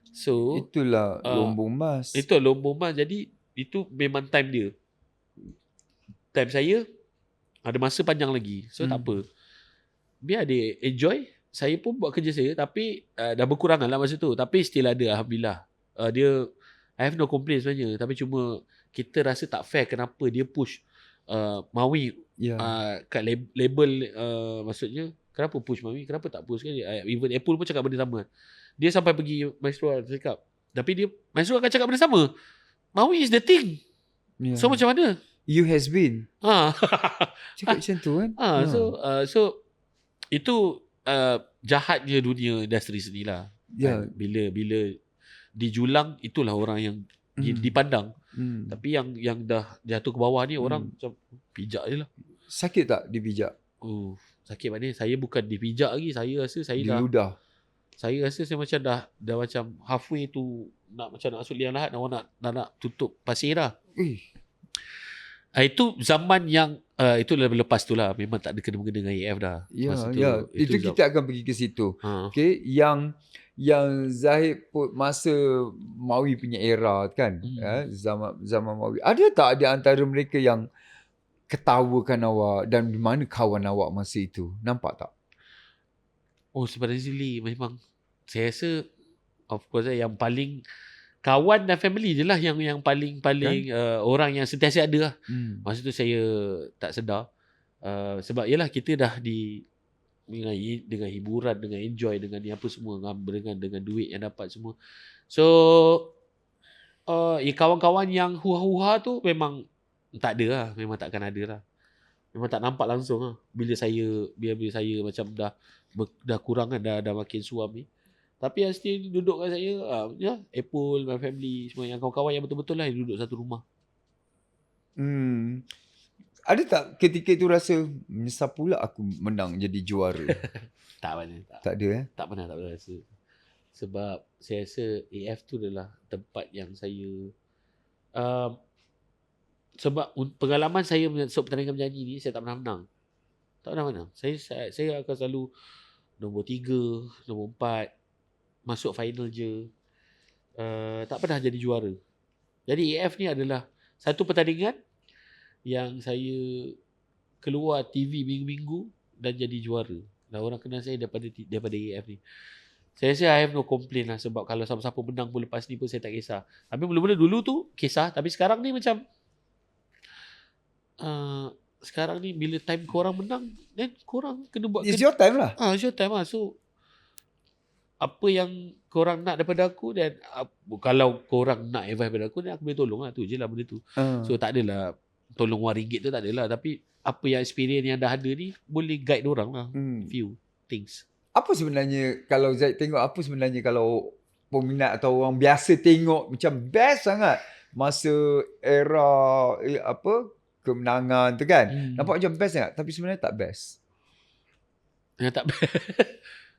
So itulah lumbung emas. Itu lumbung emas. Jadi itu memang time dia. Time saya ada masa panjang lagi. So tak apa. Biar dia enjoy. Saya pun buat kerja saya. Tapi dah berkurangan lah masa tu. Tapi still ada Alhamdulillah. Dia I have no complaint sebenarnya. Tapi cuma kita rasa tak fair kenapa dia push Maui kat label maksudnya kenapa push Maui, kenapa tak push kan. Even Apple pun cakap benda sama. Dia sampai pergi Maestro cakap. Tapi dia Maestro akan cakap benda sama. Maui is the thing. So macam mana? You has been. Cakap macam tu kan. So itu jahatnya dunia industri sendiri lah. Bila dijulang itulah orang yang dipandang. Tapi yang dah jatuh ke bawah ni orang macam pijak je lah. Sakit tak dipijak? Sakit maknanya saya bukan dipijak lagi. Saya rasa saya diludah. Saya rasa saya macam dah macam halfway tu nak macam nak masuk liang lahat, orang nak tutup pasir lah. Itu zaman yang itu lepas tu lah memang tak ada kena-mengena dengan AF dah. Itu kita akan pergi ke situ. Okay, yang Zahid pun masa Maui punya era kan, zaman Maui. Ada tak di antara mereka yang ketawakan awak dan di mana kawan awak masa itu? Nampak tak? Surprisingly memang saya rasa of course yang paling kawan dan family je lah yang paling kan? Orang yang sentiasa ada lah. Masa tu saya tak sedar. Sebab yelah kita dah dengan hiburan, dengan enjoy, dengan ni apa semua, dengan duit yang dapat semua. So kawan-kawan yang huha-huha tu memang tak ada lah. Memang takkan ada lah. Memang tak nampak langsung lah. Bila saya macam dah kurang kan, dah makin suam ni. Tapi yang still duduk dengan saya, Apple, my family, semua yang kawan-kawan yang betul-betul lah yang duduk satu rumah. Ada tak ketika itu rasa menyesal pula aku menang jadi juara? Tak pernah. Tak ada Tak pernah rasa. Sebab saya rasa AF tu adalah tempat yang saya sebab pengalaman saya masuk pertandingan menyanyi ni, saya tak pernah menang. Tak pernah menang. Saya akan selalu nombor 3, nombor 4, masuk final je. Tak pernah jadi juara. Jadi AF ni adalah satu pertandingan yang saya keluar TV minggu-minggu dan jadi juara. Dan orang kenal saya daripada AF ni. Saya rasa I have no complain lah. Sebab kalau siapa-siapa menang pun lepas ni pun saya tak kisah. Tapi mula-mula dulu tu kisah. Tapi sekarang ni macam sekarang ni bila time korang menang, then korang kena buat it's your time lah. It's your time lah. So apa yang korang nak daripada aku, dan kalau korang nak advice daripada aku, dan aku boleh tolong lah. Tu je lah benda tu. So tak adalah tolong RM1 tu tak adalah. Tapi apa yang experience yang dah ada ni boleh guide orang lah. Few things. Apa sebenarnya kalau Zaid tengok, apa sebenarnya kalau peminat atau orang biasa tengok macam best sangat masa era kemenangan tu kan. Nampak macam best tak? Tapi sebenarnya tak best. Ya, tak.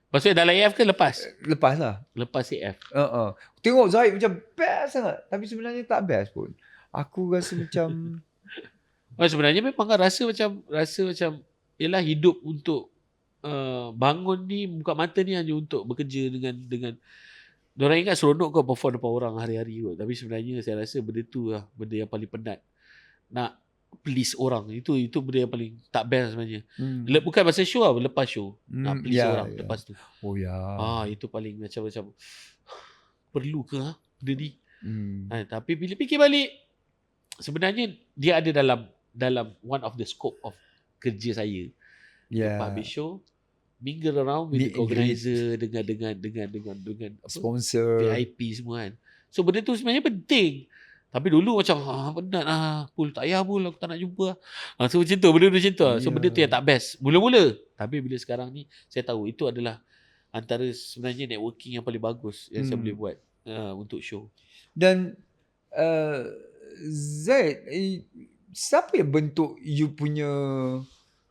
Maksudnya dalam AF ke lepas? Lepas lah. Lepas AF. Tengok Zahid macam best sangat. Tapi sebenarnya tak best pun. Aku rasa macam Sebenarnya memang kan rasa macam yalah, hidup untuk bangun ni, buka mata ni hanya untuk bekerja dengan diorang ingat seronok kau perform depan orang hari-hari kot. Tapi sebenarnya saya rasa benda tu lah benda yang paling penat. Nak please orang, itu benda yang paling tak best sebenarnya. Bukan masa show lah, lepas show nak please orang lepas tu. Itu paling macam perlu ke benda ni. Tapi bila fikir balik, sebenarnya dia ada dalam one of the scope of kerja saya. Lepas habis show, mingle around with the organizer, dengan apa, sponsor, VIP semua kan. So benda tu sebenarnya penting. Tapi dulu macam penat pul tak payah pul, aku tak nak jumpa. So macam tu, benda macam tu. So benda tu yang tak best mula-mula. Tapi bila sekarang ni saya tahu itu adalah antara sebenarnya networking yang paling bagus yang saya boleh buat untuk show. Dan Zaid, siapa yang bentuk you punya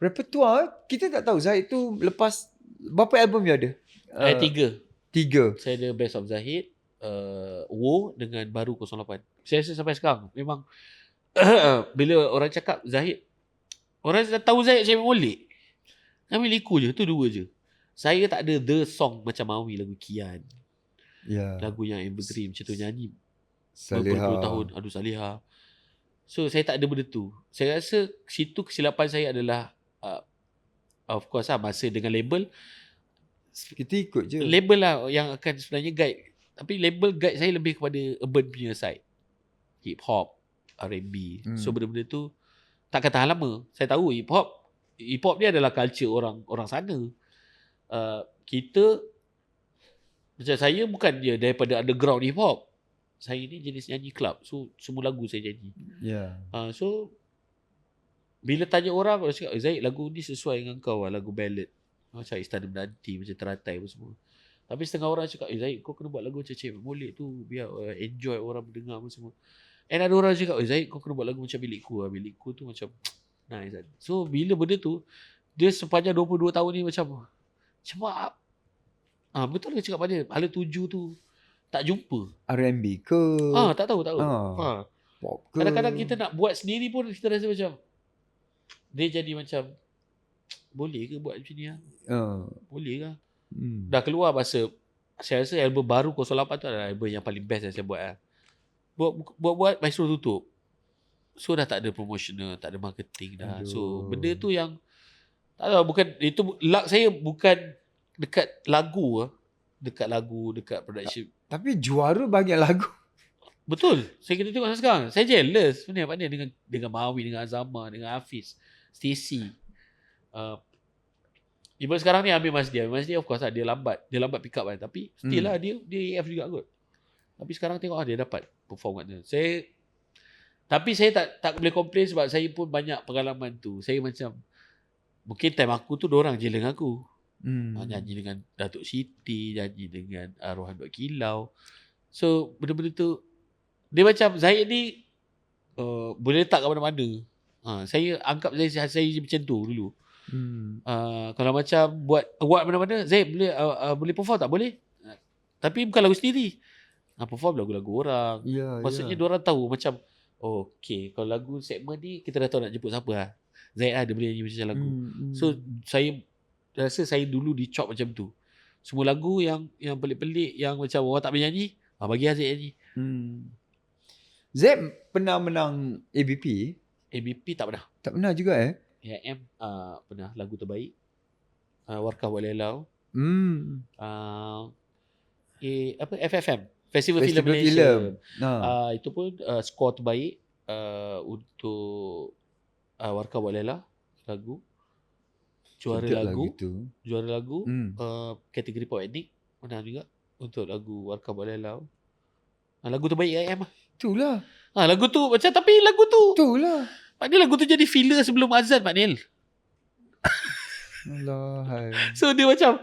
repertoire? Kita tak tahu Zaid tu lepas berapa album you ada? Ada 3. 3. Saya ada Best of Zahid, Wo dengan Baru 08. Saya rasa sampai sekarang memang bila orang cakap Zahid, orang dah tahu Zahid saya molek. Ambil liku je, tu 2 je. Saya tak ada the song macam Mawi, lagu Kian. Lagu yang evergreen macam tu, nyanyi berpuluh tahun, Aduh Salihah. So saya tak ada benda tu. Saya rasa situ kesilapan saya adalah of course lah, masa dengan label, kita ikut je. Label lah yang akan sebenarnya guide. Tapi label guide saya lebih kepada urban punya side, hip hop, R&B. So benda-benda tu takkan tahan lama. Saya tahu hip hop ni adalah culture orang sana. Kita macam saya bukan dia daripada underground hip hop. Saya ni jenis nyanyi club. So semua lagu saya nyanyi. So bila tanya orang, orang cakap, Zaid, lagu ni sesuai dengan kau lah, lagu ballad macam Istana Menanti, macam Teratai apa semua. Tapi setengah orang cakap, Zaid, kau kena buat lagu macam Cik Molek tu, biar enjoy orang mendengar apa semua. And ada orang cakap, Zaid, kau kena buat lagu macam Bilikku lah. Bilikku tu macam nice kan. So bila benda tu, dia sepanjang 22 tahun ni macam betul dia cakap pada hala 7 tu tak jumpa. R&B ke? Tak tahu. Pop ke? Kadang-kadang kita nak buat sendiri pun kita rasa macam dia jadi macam boleh ke buat macam ni lah? Boleh ke? Dah keluar masa, saya rasa album Baru 08 tu adalah album yang paling best yang saya buat lah. Buat Maestro tutup. So dah tak ada promotional, tak ada marketing dah. So benda tu yang tak tahu, bukan itu luck saya bukan dekat lagu, dekat production. Tapi juara banyak lagu. Betul. Saya kena tengok sekarang. Saya jealous sebenarnya Pak Nia dengan Mawi, dengan Azama, dengan Hafiz, Stacy. Even sekarang ni ambil Mas Dia of course lah, dia lambat pick up kan. Tapi still lah dia AF juga kot. Tapi sekarang tengok dia dapat perform kat dia. Tapi saya tak boleh complain sebab saya pun banyak pengalaman tu. Saya macam mungkin time aku tu dorang je dengan aku. Nyanyi dengan Datuk Siti, nyanyi dengan Rohan Dok Kilau. So benda-benda tu dia macam Zahid ni boleh letak kat mana-mana. Saya anggap saya macam tu dulu. Kalau macam buat award mana-mana, Zahid boleh perform tak? Boleh. Tapi bukan lagu sendiri. Perform lagu-lagu orang. Maksudnya diorang tahu macam okay, kalau lagu segmen ni kita dah tahu nak jemput siapa lah. Zahid lah, dia boleh nyanyi macam lagu. So saya rasa saya dulu dicop macam tu. Semua lagu yang pelik-pelik, yang macam orang tak boleh nyanyi, bagi Zahid nyanyi. Zaid pernah menang ABP? ABP tak pernah. Tak pernah juga AIM pernah lagu terbaik. Warkah Buat Lelau. FFM, Festival Film Malaysia. Itu pun skor terbaik untuk Warkah Buat Lelau lagu. Juara lagu kategori pop etnik menang juga untuk lagu Warkah Buat Lelau. Lagu terbaik AIM lah. Itulah. Lagu tu macam, tapi lagu tu itulah. Pak Nil, lagu tu jadi filler sebelum azan Pak Nil. Allah. So dia macam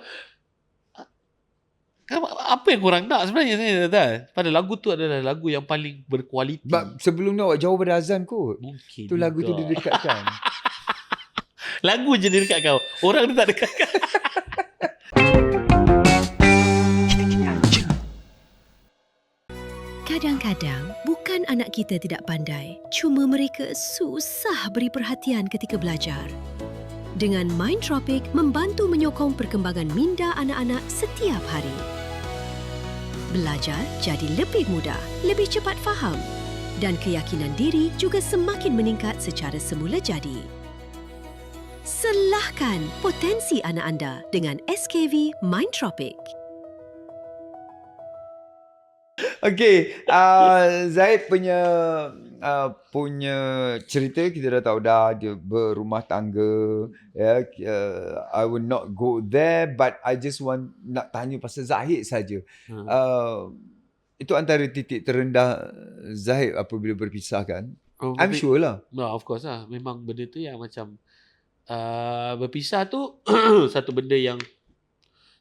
Apa yang korang nak sebenarnya saya tak? Pada lagu tu adalah lagu yang paling berkualiti. Sebelum ni awak jauh pada azan kot. Mungkin Tu lagu tu juga. didekatkan. Lagu je dia dekat kau. Orang tu tak dekat kau. Kadang-kadang bukan anak kita tidak pandai, cuma mereka susah beri perhatian ketika belajar. Dengan Mindtropic membantu menyokong perkembangan minda anak-anak setiap hari. Belajar jadi lebih mudah, lebih cepat faham dan keyakinan diri juga semakin meningkat secara semula jadi. Selahkan potensi anak anda dengan SKV Mindtropic. Okay, Zaid punya cerita kita dah tahu dah, dia berumah tangga. Ya, I will not go there, but I just want nak tanya pasal Zahid saja. Itu antara titik terendah Zahid apabila berpisah kan? I'm sure lah. No, of course lah. Memang benda tu yang macam berpisah tu satu benda yang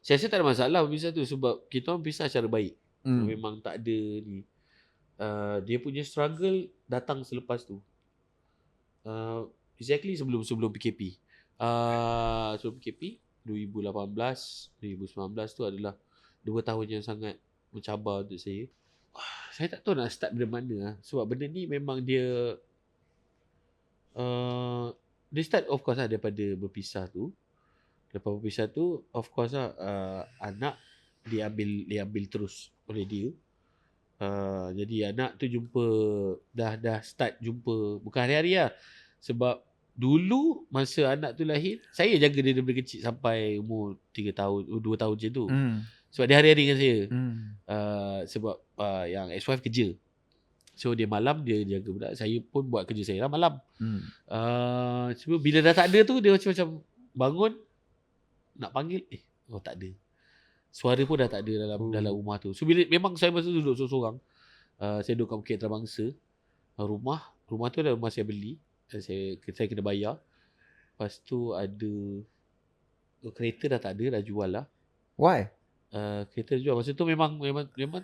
saya rasa tak ada masalah berpisah tu sebab kita orang pisah secara baik. Memang tak ada ni. Dia punya struggle datang selepas tu. Exactly sebelum PKP. Sebelum PKP 2018, 2019 tu adalah 2 tahun yang sangat mencabar untuk saya. Saya tak tahu nak start dari mana sebab benda ni memang dia start of course lah daripada berpisah tu. Lepas berpisah tu of course lah anak diambil terus oleh dia. Jadi anak tu jumpa dah start jumpa bukan hari-hari lah. Sebab dulu masa anak tu lahir, saya jaga dia daripada kecil sampai umur 3 tahun, 2 tahun macam tu. Sebab dia hari-hari dengan saya. Sebab yang ex-wife kerja. So dia malam dia jaga budak. Saya pun buat kerja saya lah malam. Sebab bila dah tak ada tu dia macam bangun nak panggil, tak ada. Suara pun dah tak ada dalam rumah tu. So bila memang saya masa tu duduk seorang-seorang. Saya duduk kat Bukit Antarabangsa. Rumah tu adalah rumah saya beli. Saya kena bayar. Lepas tu ada kereta dah tak ada, dah jual lah. Why? Kereta jual. Masa tu memang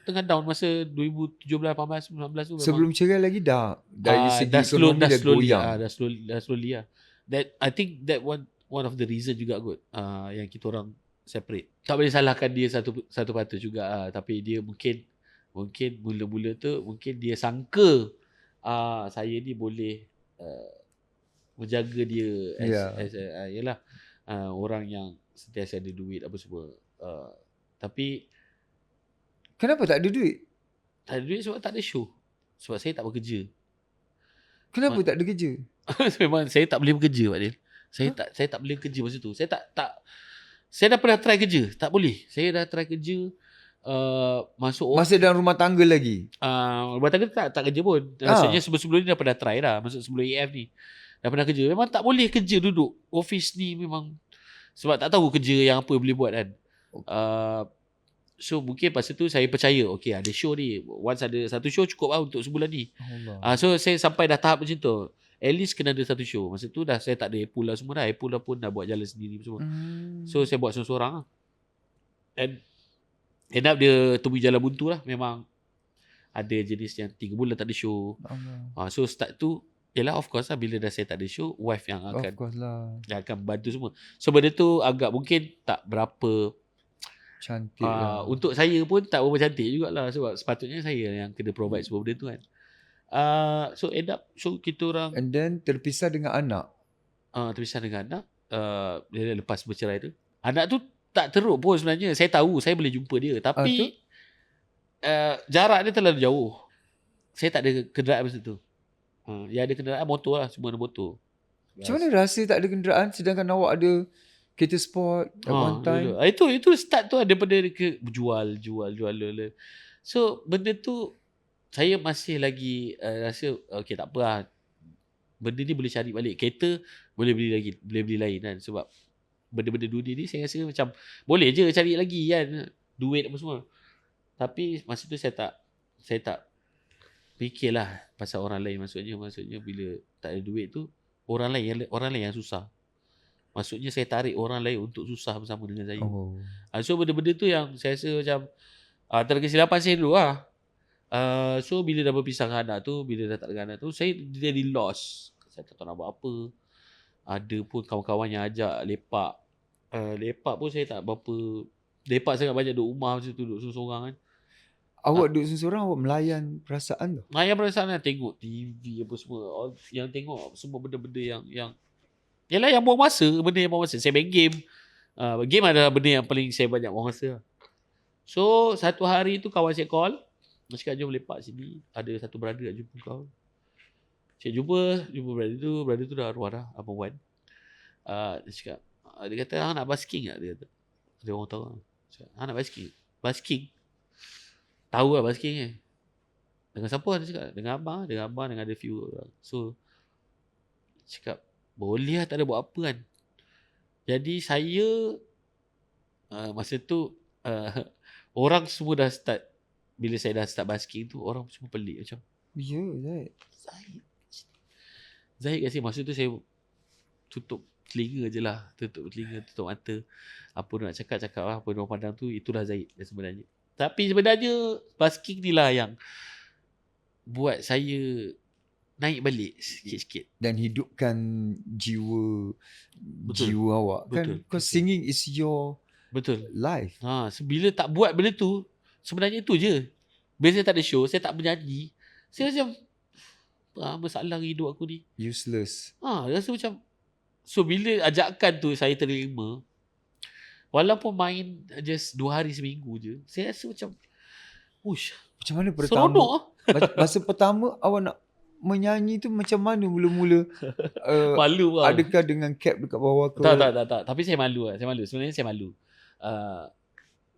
tengah down masa 2017, 18, 19 tu. Sebelum cerai lagi dari segi ekonomi dah goyang. Dah slowly lah. That I think that one of the reason juga kot. Yang kita orang separate. Tak boleh salahkan dia satu patut juga. Tapi dia mungkin mula-mula tu mungkin dia sangka saya ni boleh menjaga dia yalah orang yang sentiasa ada duit apa semua. Tapi kenapa tak ada duit? Tak ada duit sebab tak ada show. Sebab saya tak bekerja. Kenapa tak ada kerja? Memang saya tak boleh bekerja Pak Din. Saya tak boleh kerja masa tu. Saya dah pernah try kerja, tak boleh. Saya dah try kerja masuk masih dalam rumah tangga lagi. Rumah tangga tak kerja pun. Maksudnya sebelum ni dah pernah try dah. Masuk sebelum AF ni. Dah pernah kerja. Memang tak boleh kerja duduk. Office ni memang sebab tak tahu kerja yang apa boleh buat kan. So mungkin pasal tu saya percaya okay ada show ni. Once ada satu show cukup lah untuk sebulan ni. So saya sampai dah tahap macam tu. At least kena ada satu show. Masa tu dah saya tak ada Apple lah semua dah. Apple lah pun dah buat jalan sendiri semua. So saya buat seorang-seorang lah. And end up dia temui jalan buntu lah. Memang ada jenis yang 3 bulan tak ada show. So start tu yalah of course lah bila dah saya tak ada show, wife yang akan yang akan bantu semua. So benda tu agak mungkin tak berapa cantik lah. Untuk saya pun tak berapa cantik jugalah. Sebab sepatutnya saya yang kena provide semua benda tu kan. So end up kita orang and then terpisah dengan anak. Terpisah dengan anak dia lepas bercerai tu. Anak tu tak teruk pun sebenarnya. Saya tahu saya boleh jumpa dia. Tapi jarak dia terlalu jauh. Saya tak ada kenderaan masa tu. Yang ada kenderaan motor lah. Semua ada motor. Macam mana rasa tak ada kenderaan sedangkan awak ada kereta sport at one time? Itu start tu daripada jual. So benda tu saya masih lagi rasa okay tak apa lah. Benda ni boleh cari balik. Kereta boleh beli lain kan. Sebab benda-benda dunia ni saya rasa macam boleh je cari lagi kan. Duit apa semua. Tapi masa tu saya tak fikirlah pasal orang lain. Maksudnya bila tak ada duit tu orang lain yang susah. Maksudnya saya tarik orang lain untuk susah bersama dengan saya. Oh. So benda-benda tu yang saya rasa macam antara kesilapan saya dulu lah. So bila dah berpisah dengan anak tu, bila dah tak dengan anak tu, saya jadi lost. Saya tak tahu nak buat apa. Ada pun kawan-kawan yang ajak lepak. Lepak pun saya tak berapa lepak sangat, banyak duduk rumah macam tu, duduk seorang-seorang kan. Awak duduk seorang, awak melayan perasaan tu. Yang perasaan lah, tengok TV apa semua. Yang tengok semua benda-benda yang yalah yang buang masa, benda yang buang masa. Saya main game. Game adalah benda yang paling saya banyak buang masa lah. So satu hari tu kawan saya call, dia cakap jom lepak sini, ada satu brother nak jumpa kau. Saya jumpa brother tu dah arwah dah, Abang Wan. Dia cakap, dia kata nak basking tak? Dia kata, dia orang tahu. Cakap, nak basking. Tahu lah basking ni. Dengan siapa? Dia cakap, dengan abang, dengan ada few orang. So cakap, boleh lah, tak ada buat apa kan. Jadi saya masa tu orang semua dah start, bila saya dah start basking tu, orang semua pelik macam, Ya, Zahid kat sini. Masa tu saya tutup telinga je lah, tutup mata. Apa nak cakap lah, apa orang pandang tu, itulah Zahid sebenarnya. Tapi sebenarnya basking ni lah yang buat saya naik balik sikit-sikit dan hidupkan jiwa awak kan. Because singing is your life. So bila tak buat benda tu, sebenarnya tu je. Bila saya tak ada show, saya tak bernyanyi, saya macam masalah hidup aku ni Useless. Rasa macam. So bila ajakan tu saya terima, walaupun main just 2 hari seminggu je, saya rasa macam Macam mana pertama? seronok Masa pertama awak nak menyanyi tu macam mana mula-mula? Malu lah. Adakah dengan cap dekat bawah ke? Tak. Tapi saya malu lah. Sebenarnya saya malu.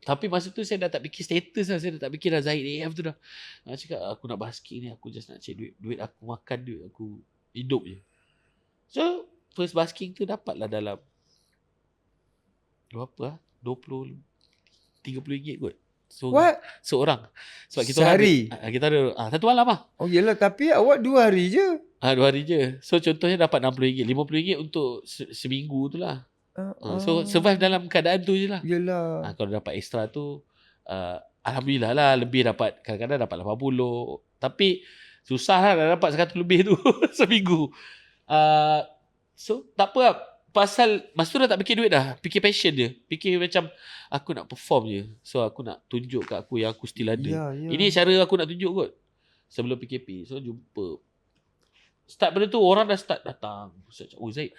Tapi masa tu saya dah tak fikir status lah. Saya dah tak fikir dah Zahid AF tu dah. Cakap aku nak basking ni, aku just nak cari duit aku makan, duit aku hidup je. So first basking tu dapatlah dalam berapa lah? 20 30 ringgit kot. So, What? Seorang. Sebab kita sehari? Kita ada satu malam lah. Oh yelah, tapi awak 2 hari je. 2 hari je. So contohnya dapat RM60, RM50 untuk seminggu tu lah. So survive dalam keadaan tu je lah. Yelah. Kalau dapat extra tu alhamdulillah lah, lebih dapat. Kadang-kadang dapat 80. Tapi susah lah dah dapat 100 lebih tu seminggu. So tak apa lah. Pasal masa tu dah tak fikir duit dah. Fikir passion je. Fikir macam aku nak perform je. So aku nak tunjuk kat aku yang aku still ada. Ya. Ini cara aku nak tunjuk kot. Sebelum PKP. So jumpa. Start benda tu orang dah start datang. Zaid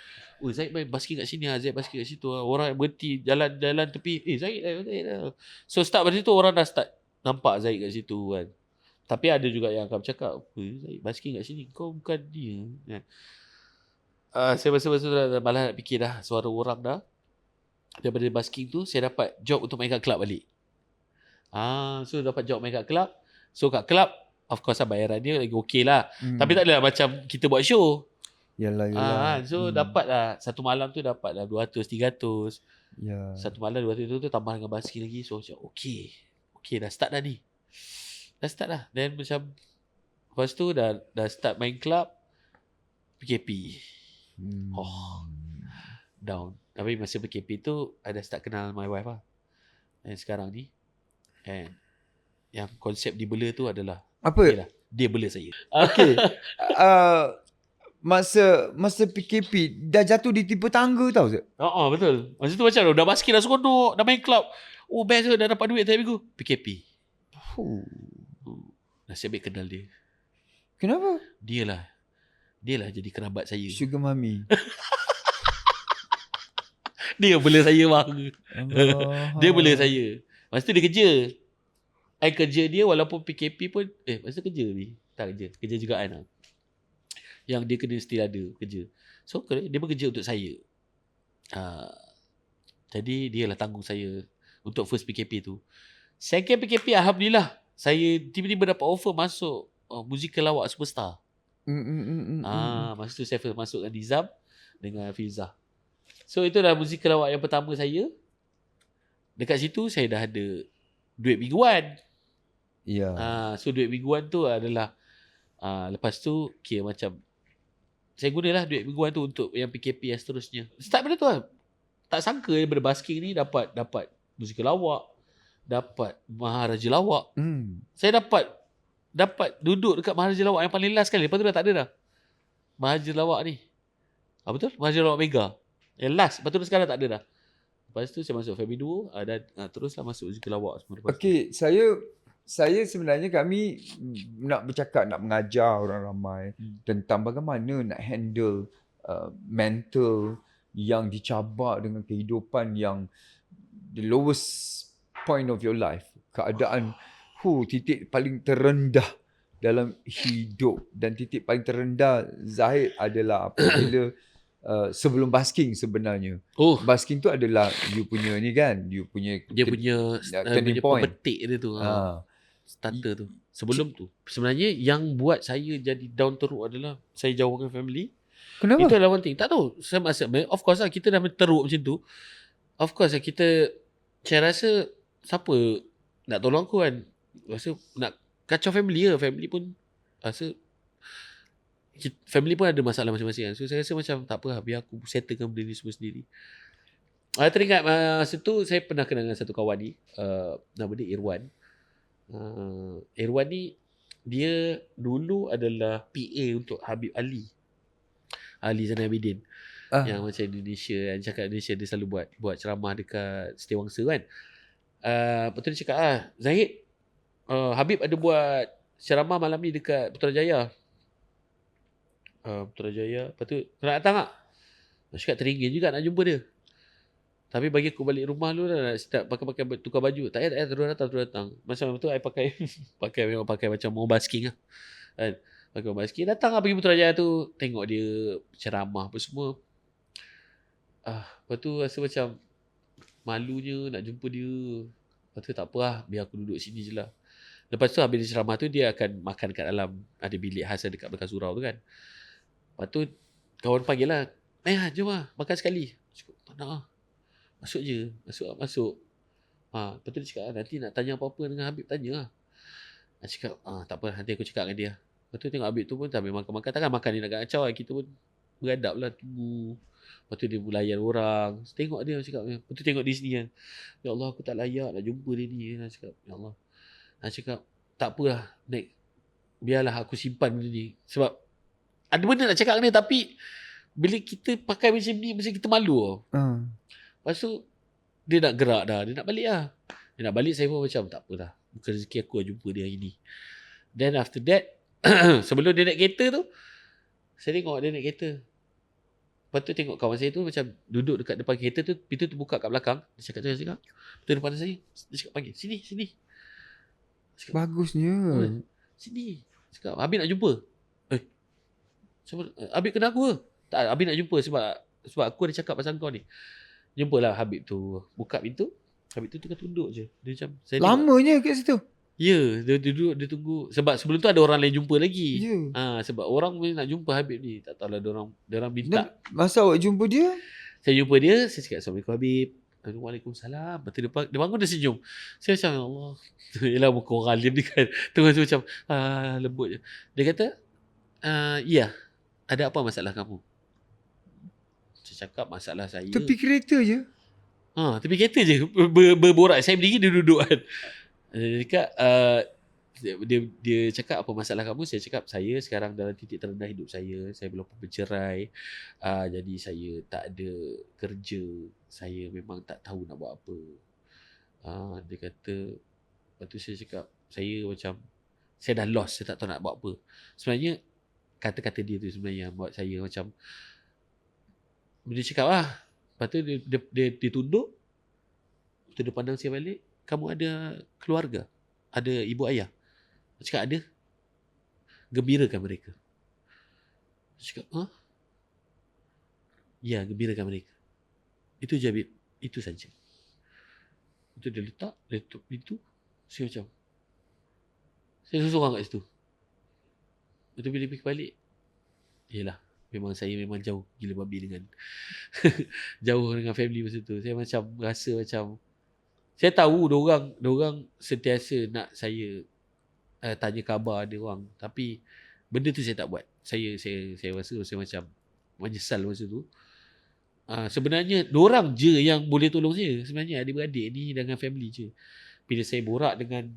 main basking kat sini lah. Zaid basking kat situ lah. Orang berhenti jalan tepi. Zaid lah. So start benda tu orang dah start nampak Zaid kat situ kan. Tapi ada juga yang akan cakap, Zaid basking kat sini, kau bukan dia kan. Saya masa dah malah nak fikir dah suara orang dah. Daripada basking tu saya dapat job untuk main kat club balik. So dapat job main kat club. So kat club of course lah bayaran dia lagi okey lah. Tapi tak adalah macam kita buat show. Yalah. So dapat lah satu malam tu dapat lah 200 300. Ya. Satu malam 200 tu tambah dengan basking lagi. So macam okey dah start dah ni. Dah start dah. Then macam lepas tu dah start main club, PKP. Down. Tapi masa PKP tu ada start kenal my wife lah. Dan sekarang ni yang konsep dibela tu adalah apa? Lah, dia bela saya. Okay. Masa PKP dah jatuh di tipe tangga tau Zat? Betul. Masa tu macam dah basking, dah seronok, dah main club. Best dah dapat duit tiap minggu. PKP. Nasib baik kenal dia. Kenapa? Dia lah jadi kerabat saya. Sugar Mami. Dia bela saya bang. Dia bela saya. Masa tu dia kerja. Kerja dia walaupun PKP pun masa kerja ni. Tak kerja juga kan. Yang dia kena still ada kerja. So dia bekerja untuk saya. Jadi dia lah tanggung saya untuk first PKP tu. Second PKP alhamdulillah saya tiba-tiba dapat offer masuk musical lawak superstar. Masa tu saya first masuk dengan Nizam dengan Filzah. So itu dah musical lawak yang pertama saya. Dekat situ saya dah ada duit mingguan. Ya. So duit mingguan tu adalah lepas tu kira macam saya gunalah duit mingguan tu untuk yang PKP yang seterusnya. Start benda tu lah. Tak sangka daripada basking ni dapat musikal lawak, dapat Maharaja Lawak. Saya dapat duduk dekat Maharaja Lawak yang paling last sekali. Lepas tu dah tak ada dah. Maharaja Lawak ni. Betul? Maharaja Lawak Mega. Yang last. Lepas tu sekarang tak ada dah. Lepas tu saya masuk Family Duo dan teruslah masuk musikal lawak semua. Okey, saya sebenarnya kami nak bercakap, nak mengajar orang ramai tentang bagaimana nak handle mental yang dicabar dengan kehidupan yang the lowest point of your life. Keadaan titik paling terendah dalam hidup, dan titik paling terendah Zahid adalah apabila sebelum basking sebenarnya. Basking tu adalah you punya ni kan, dia punya turning point, pemetik dia tu. Starter tu. Sebelum tu sebenarnya yang buat saya jadi down teruk adalah saya jauhkan family. Kenapa? Itu adalah one thing. Tak tahu. Of course lah, kita dah teruk macam tu. Of course lah, saya rasa siapa nak tolong aku kan. Rasa nak kacau family lah. Family pun rasa family pun ada masalah masing-masing kan. So saya rasa macam tak apa lah, biar aku settlekan benda ni semua sendiri. Teringat masa tu saya pernah kenal dengan satu kawan ni, nama dia Irwan. Irwan ni dia dulu adalah PA untuk Habib Ali Zainal Abidin, yang macam Indonesia, yang cakap Indonesia dia selalu buat ceramah dekat Setiawangsa kan. Lepas tu dia cakap Zahid, Habib ada buat ceramah malam ni dekat Putrajaya. Lepas tu nak datang tak? Dia cakap teringin juga nak jumpa dia. Tapi bagi aku balik rumah dulu nak start pakai tukar baju. Tak payah terus datang. Macam tu I memang pakai macam mau basking lah. Kan? Pakai mau basking. Datang lah pergi Putrajaya tu. Tengok dia ceramah apa semua. Lepas tu rasa macam malunya nak jumpa dia. Lepas tu tak apa lah. Biar aku duduk sini je lah. Lepas tu habis dia ceramah tu dia akan makan kat dalam. Ada bilik khas dekat belakang surau tu kan. Lepas tu kawan panggil lah. Jom lah makan sekali. Cakap tak nak lah. Masuk je. Masuk. Lepas tu dia cakap nanti nak tanya apa-apa dengan Habib, tanya lah. Dia cakap tak apa, nanti aku cakap dengan dia. Lepas tu tengok Habib tu pun tak habis makan-makan. Takkan makan dia nak kacau. Kita pun beradab lah, tunggu. Lepas tu dia layan orang. Tengok dia cakap. Lepas tu tengok di sini kan. Ya Allah, aku tak layak nak jumpa dia ni. Dia cakap, ya Allah. Dia cakap tak apalah Nek, biarlah aku simpan benda ni. Sebab ada benda nak cakap dengan dia, tapi bila kita pakai macam ni, macam kita malu. Lepas tu dia nak gerak dah. Dia nak balik lah. Dia nak balik, saya pun macam tak apalah. Bukan rezeki aku lah jumpa dia hari ni. Then after that, sebelum dia naik kereta tu, saya tengok dia naik kereta. Lepas tu tengok kawan saya tu macam duduk dekat depan kereta tu, pintu tu buka kat belakang. Dia cakap. Pintu depan saya. Dia cakap panggil, sini. Cakap, bagusnya. Sini. Cakap, Habib nak jumpa. Habib kenal aku ke? Tak, Habib nak jumpa sebab aku ada cakap pasal kau ni. Jumpalah Habib tu. Buka pintu. Habib tu tengah tunduk je. Dia macam lamanya kat situ. Ya, dia duduk, dia tunggu. Sebab sebelum tu ada orang lain jumpa lagi. Ya. Sebab orang nak jumpa Habib ni. Tak tahulah dia orang minta. Dan masa awak jumpa dia? Saya jumpa dia, saya cakap Assalamualaikum Habib. Waalaikumsalam. Lepas tu dia bangun, dia senyum. Saya macam, ya Allah. Yelah muka orang alim ni kan. Tengok macam lembut je. Dia kata, ya, ada apa masalah kamu? Saya cakap masalah saya. Tepi kereta je. Tepi kereta je. Berborak. Saya berdiri, dia duduk kan. Dia cakap, dia cakap apa masalah kamu? Saya cakap, saya sekarang dalam titik terendah hidup saya. Saya belum bercerai. Jadi saya tak ada kerja. Saya memang tak tahu nak buat apa. Dia kata, lepas tu saya cakap, saya macam, saya dah lost. Saya tak tahu nak buat apa. Sebenarnya, kata-kata dia tu sebenarnya yang buat saya macam, dia cakap lepas tu dia tunduk. Lepas tu dia pandang saya balik. Kamu ada keluarga? Ada ibu ayah? Dia cakap ada. Gembirakan mereka. Dia cakap ya, gembirakan mereka. Itu je Habib. Itu saja. Itu dia letak. Dia tutup pintu. Saya macam, saya seorang kat situ. Lepas tu bila pergi balik, yelah, memang saya memang jauh gila babi dengan jauh dengan family masa tu. Saya macam rasa macam, saya tahu diorang sentiasa nak saya tanya khabar dia orang, tapi benda tu saya tak buat. Saya rasa saya macam menyesal masa tu. Sebenarnya diorang je yang boleh tolong saya. Sebenarnya adik-beradik ni dengan family je. Bila saya borak dengan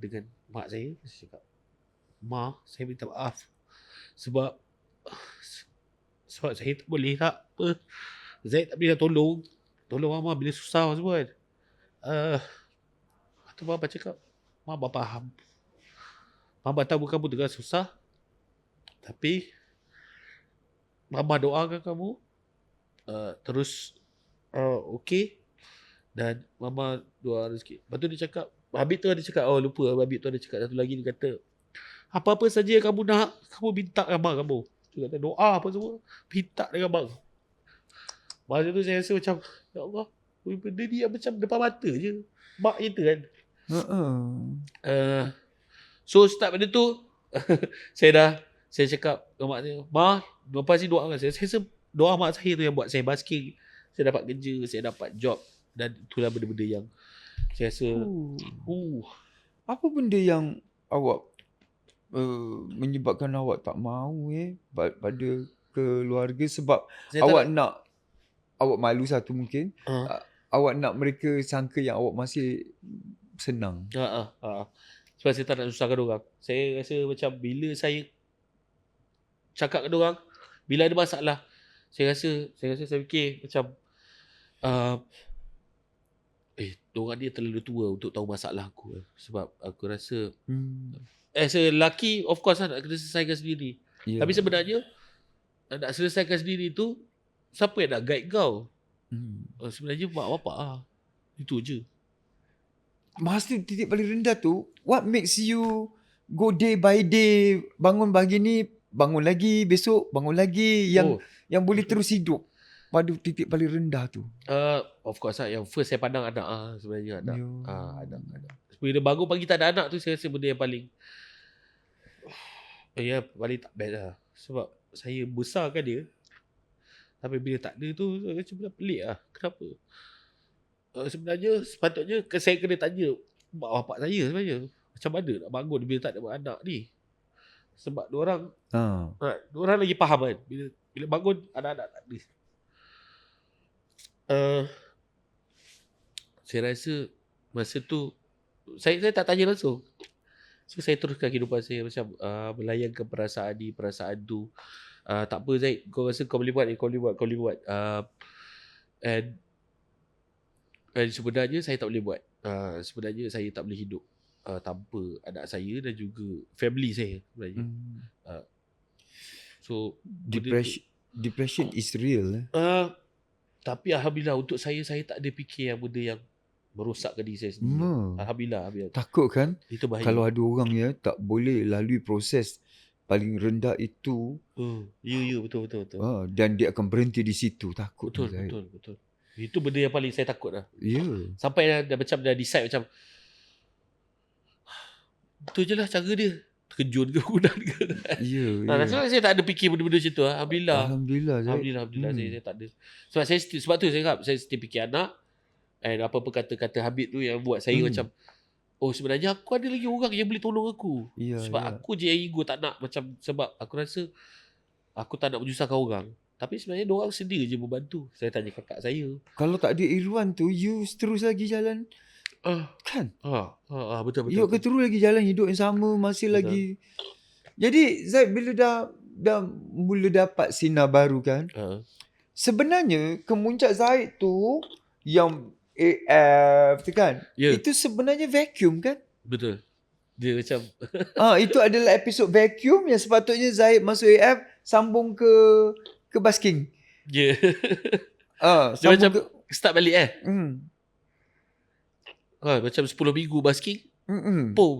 mak saya cakap, "Ma, saya minta maaf sebab saya tak boleh tak apa. Saya tak boleh tolong mama bila susah semua kan." Tu bapa cakap, "Mama faham. Mama tahu kamu tengah susah. Tapi mama doakan kamu terus okey, dan mama doa rezeki." Lepas tu dia cakap, Habib tu ada cakap, lupa Habib tu ada cakap satu lagi, dia kata, "Apa-apa saja yang kamu nak, kamu minta dengan mak kamu." Dia kata doa apa semua, minta dengan mak. Masa tu saya rasa macam, ya Allah, benda ni yang macam depan mata je mak kita kan. So start benda tu saya cakap dengan mak saya, "Ma, lepas ni doakan saya." Saya rasa doa mak saya tu yang buat saya basking. Saya dapat kerja, saya dapat job, dan itulah benda-benda yang saya rasa Apa benda yang awak menyebabkan awak tak mahu pada keluarga? Sebab saya awak nak, awak malu satu mungkin. uh, Awak nak mereka sangka yang awak masih senang. Sebab saya tak nak susahkan orang. Saya rasa macam bila saya cakap ke orang, bila ada masalah, saya fikir macam diorang dia terlalu tua untuk tahu masalah aku. Sebab aku rasa as a lelaki, of course nak kena selesaikan sendiri. Yeah. Tapi sebenarnya nak selesaikan sendiri tu, siapa yang nak guide kau? Sebenarnya mak bapak itu je. Masa titik paling rendah tu, what makes you go day by day, bangun pagi ni, bangun lagi, besok bangun lagi, yang boleh terus hidup pada titik paling rendah tu? Of course yang first saya pandang anak sebenarnya anak. Yeah. Anak. Bila bangun pagi tak ada anak tu, saya rasa benda yang paling paling tak best lah. Sebab saya besarkan dia, tapi bila tak ada tu, saya macam pelik lah. Kenapa? Sebenarnya sepatutnya saya kena tanya mak bapak saya sebenarnya, macam mana nak bangun bila tak ada anak ni. Sebab diorang lagi faham kan, bila bangun anak-anak tak ada. Saya rasa masa tu saya tak tanya langsung. So saya teruskan kehidupan saya macam melayankan perasaan ni, perasaan tu. Tak apa Zaid, kau rasa kau boleh buat, kau boleh buat. And sebenarnya saya tak boleh buat. Sebenarnya saya tak boleh hidup tanpa anak saya dan juga family saya sebenarnya. So depression is real. Tapi alhamdulillah untuk saya tak ada fikir yang benda yang merosakkan diri saya sendiri. Alhamdulillah. Takut kan? Itu bahaya. Kalau ada orang tak boleh lalui proses paling rendah itu. Ya, betul. Dan dia akan berhenti di situ. Takut. Betul. Itu benda yang paling saya takut lah. Ya. Sampai dah decide macam, betul je lah cara dia. Terkejut ke kudan ke. Ya. Saya tak ada fikir benda-benda macam tu. Alhamdulillah. Alhamdulillah. Saya tak ada. Sebab tu saya cakap, saya mesti fikir anak. And apa-apa kata-kata Habib tu yang buat saya macam, sebenarnya aku ada lagi orang yang boleh tolong aku. Sebab aku je yang ego tak nak. Macam sebab aku rasa aku tak nak menyusahkan orang. Tapi sebenarnya diorang sendiri je membantu. Saya tanya kakak saya, kalau tak ada Irwan tu, you terus lagi jalan kan? Betul. You akan terus lagi jalan hidup yang sama, masih betul. Lagi. Jadi Zaid, bila dah mula dapat sinar baru kan, sebenarnya kemuncak Zaid tu yang AF tu kan, itu sebenarnya vacuum kan? Betul. Dia macam itu adalah episod vacuum yang sepatutnya Zaid masuk AF sambung ke basking. Ya. Dia macam start balik macam 10 minggu basking.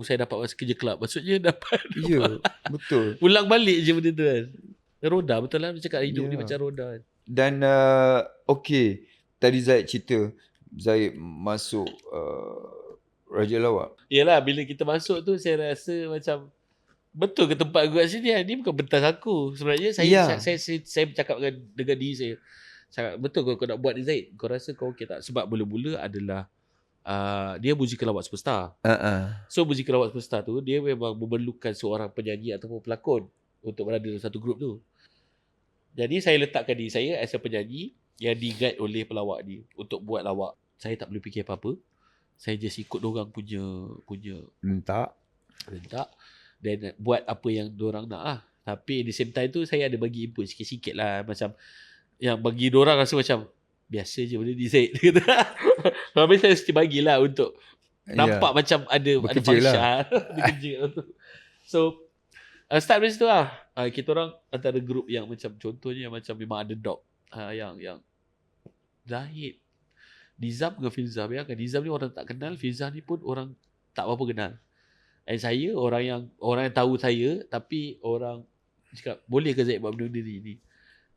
Saya dapat masuk kerja club. Maksudnya dapat. Ya, betul. Ulang balik je benda tu kan. Roda, betul lah. Dia cakap hidup ni macam roda. Dan okay, tadi Zaid cerita Zaid masuk Raja Lawak. Yelah, bila kita masuk tu saya rasa macam betul ke tempat aku kat sini ni bukan pentas aku. Sebenarnya saya bercakap dengan diri saya. Cakap, betul kau nak buat ni Zaid? Kau rasa kau okey tak? Sebab mula-mula adalah dia musical award superstar. So musical award superstar tu dia memang memerlukan seorang penyanyi ataupun pelakon untuk berada dalam satu grup tu. Jadi saya letakkan diri saya as a penyanyi yang di-guide oleh pelawak ni untuk buat lawak. Saya tak boleh fikir apa-apa. Saya just ikut dorang punya Rentak. dan buat apa yang dorang nak lah. Tapi at the same time tu saya ada bagi input sikit-sikit lah, macam yang bagi dorang rasa macam biasa je benda ni Zaid. Tapi saya mesti bagilah untuk nampak macam ada function lah. Ada kerja tu. So start dari situ lah. Kita orang antara grup yang macam contohnya macam memang underdog. Yang Zahid, Nizam dengan Filzah. Bayangkan Nizam ni orang tak kenal, Filzah ni pun orang tak apa kenal. And saya orang yang tahu saya, tapi orang cakap boleh ke Zaid buat benda ni.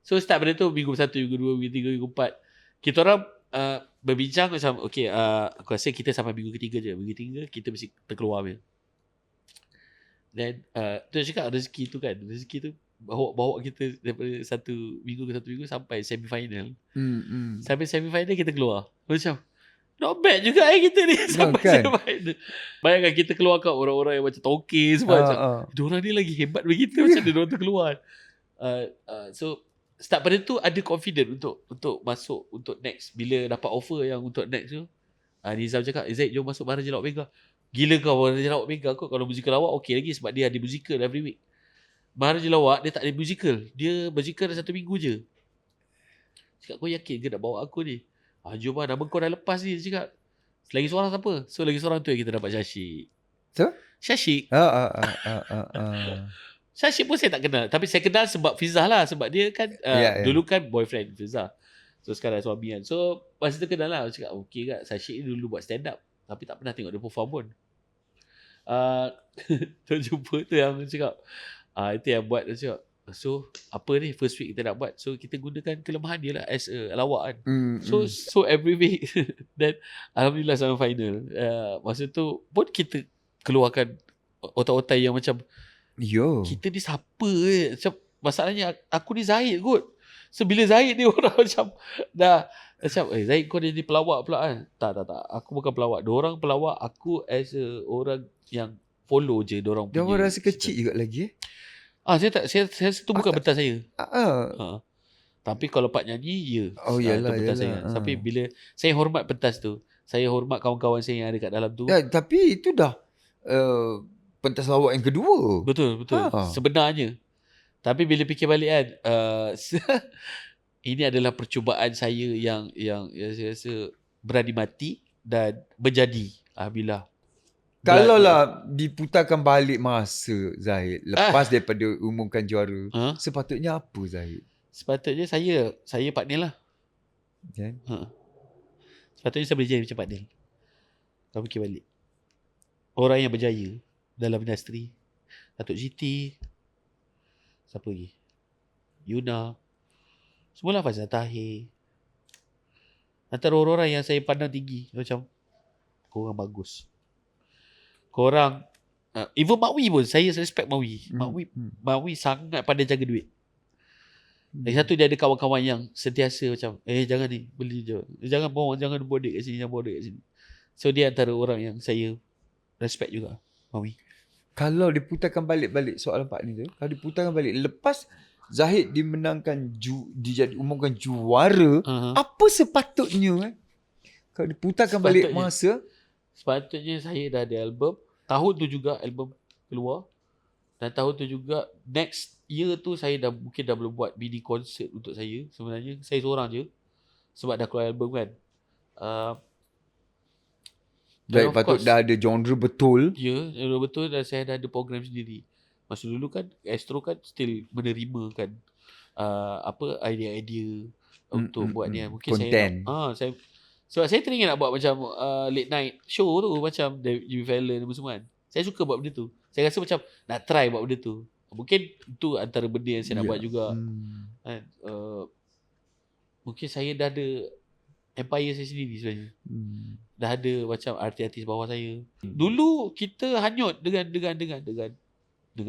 So start pada tu minggu 1, minggu 2, minggu 3, minggu 4. Kita orang berbincang macam okay, aku rasa kita sampai minggu ketiga je. Minggu 3 kita mesti terkeluar punya. Dan tu cakap rezeki tu kan, rezeki tu bawa kita daripada satu minggu ke satu minggu sampai semi-final. Sampai semi-final kita keluar. Macam not bad juga kita ni sampai semi-final. Bayangkan kita keluar kat orang-orang yang macam toke semua macam diorang ni lagi hebat bagi kita macam dia orang tu keluar. So start pada tu ada confident untuk masuk untuk next. Bila dapat offer yang untuk next tu, Nizam cakap, Zaid jom masuk Maharaja Lawak Mega. Gila kau Maharaja Lawak Mega kot. Kalau musical lawak okey lagi sebab dia ada musical every week. Maharaja Lawak dia tak ada musical. Dia musical dah 1 minggu je. Cakap kau yakin ke nak bawa aku ni? Jom lah, nama kau dah lepas ni. Dia cakap lagi seorang siapa? So lagi seorang tu yang kita dapat Syashik. So? Syashik. Syashik pun saya tak kenal. Tapi saya kenal sebab Fizah lah. Sebab dia kan dulu kan boyfriend Fizah. So sekarang suami kan. So masa tu kenal lah. Cakap okey kak, Syashik ni dulu buat stand up. Tapi tak pernah tengok dia perform pun. Tu jumpa tu yang cakap itu yang buat dia cakap. So apa ni first week kita nak buat. So kita gunakan kelemahan dia lah as a lawak kan. So every week. Dan alhamdulillah sampai final. Masa tu pun kita keluarkan otak-otak yang macam kita ni siapa macam masalahnya aku ni Zahid kot. So bila Zahid ni orang macam dah macam Zaid kau dia ni pelawak pula kan. Tak. Aku bukan pelawak. Diorang pelawak, aku as a orang yang follow je diorang punya. Diorang rasa kecil juga lagi Saya tu bukan betul saya. Tapi kalau part nyanyi ya. Yalah. Saya. Tapi bila saya hormat pentas tu, saya hormat kawan-kawan saya yang ada kat dalam tu. Tapi itu dah pentas lawak yang kedua. Betul. Sebenarnya. Tapi bila fikir balik kan, ini adalah percubaan saya yang saya rasa berani mati dan berjadi. Bila kalau lah diputarkan balik masa Zahid lepas daripada umumkan juara, sepatutnya apa Zahid? Sepatutnya saya Pak Nil lah. Okay. Sepatutnya saya boleh jadi macam Pak Nil. Kau fikir balik. Orang yang berjaya dalam industri, Datuk GT, siapa lagi? Yuna. Semualah Fazal Tahir. Antara orang-orang yang saya pandang tinggi. Macam korang bagus. Korang even Makwi pun saya respect Makwi. Makwi sangat pandai jaga duit. Lagi satu dia ada kawan-kawan yang sentiasa macam jangan ni beli je. Jangan buat duit kat sini, jangan buat duit kat sini. So dia antara orang yang saya respect juga Makwi. Kalau diputarkan balik soalan Pak ni tu, kalau diputarkan balik lepas Zahid dimenangkan diumumkan juara, apa sepatutnya kalau diputarkan balik masa? Sepatutnya saya dah ada album. Tahun tu juga album keluar. Dan tahun tu juga next year tu saya mungkin dah belum buat mini concert untuk saya. Sebenarnya saya seorang je. Sebab dah keluar album kan. Baik, patut dah ada genre betul. Ya, genre betul dan saya dah ada program sendiri. Masa dulu kan Astro kan still menerima kan idea-idea untuk buat ni. Mungkin content. saya sebab saya teringat nak buat macam late night show tu macam Jimmy Fallon dan semua kan. Saya suka buat benda tu. Saya rasa macam nak try buat benda tu. Mungkin itu antara benda yang saya nak buat juga. Kan? Mungkin saya dah ada empire saya sendiri sebenarnya. Dah ada macam artis-artis bawah saya. Dulu kita hanyut dengan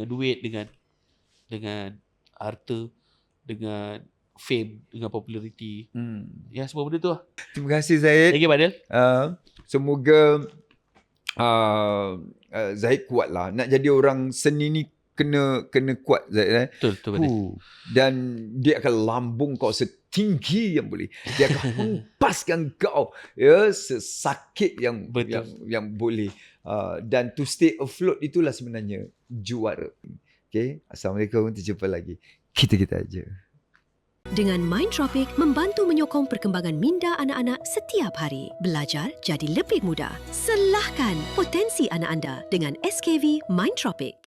duit, dengan harta, dengan fame, dengan populariti. Ya, semua benda tu lah. Terima kasih Zahid. Thank you Badal. Semoga Zahid kuat lah. Nak jadi orang seni ni kena kuat Zaid, Betul Baris. Dan dia akan lambung kau setinggi yang boleh. Dia akan hempaskan kau sesakit yang Betul. yang boleh. Dan to stay afloat itulah sebenarnya juara. Okay, Assalamualaikum, terjumpa lagi. Kita aja. Dengan Mindtropic membantu menyokong perkembangan minda anak-anak setiap hari. Belajar jadi lebih mudah. Selahkan potensi anak anda dengan SKV Mindtropic.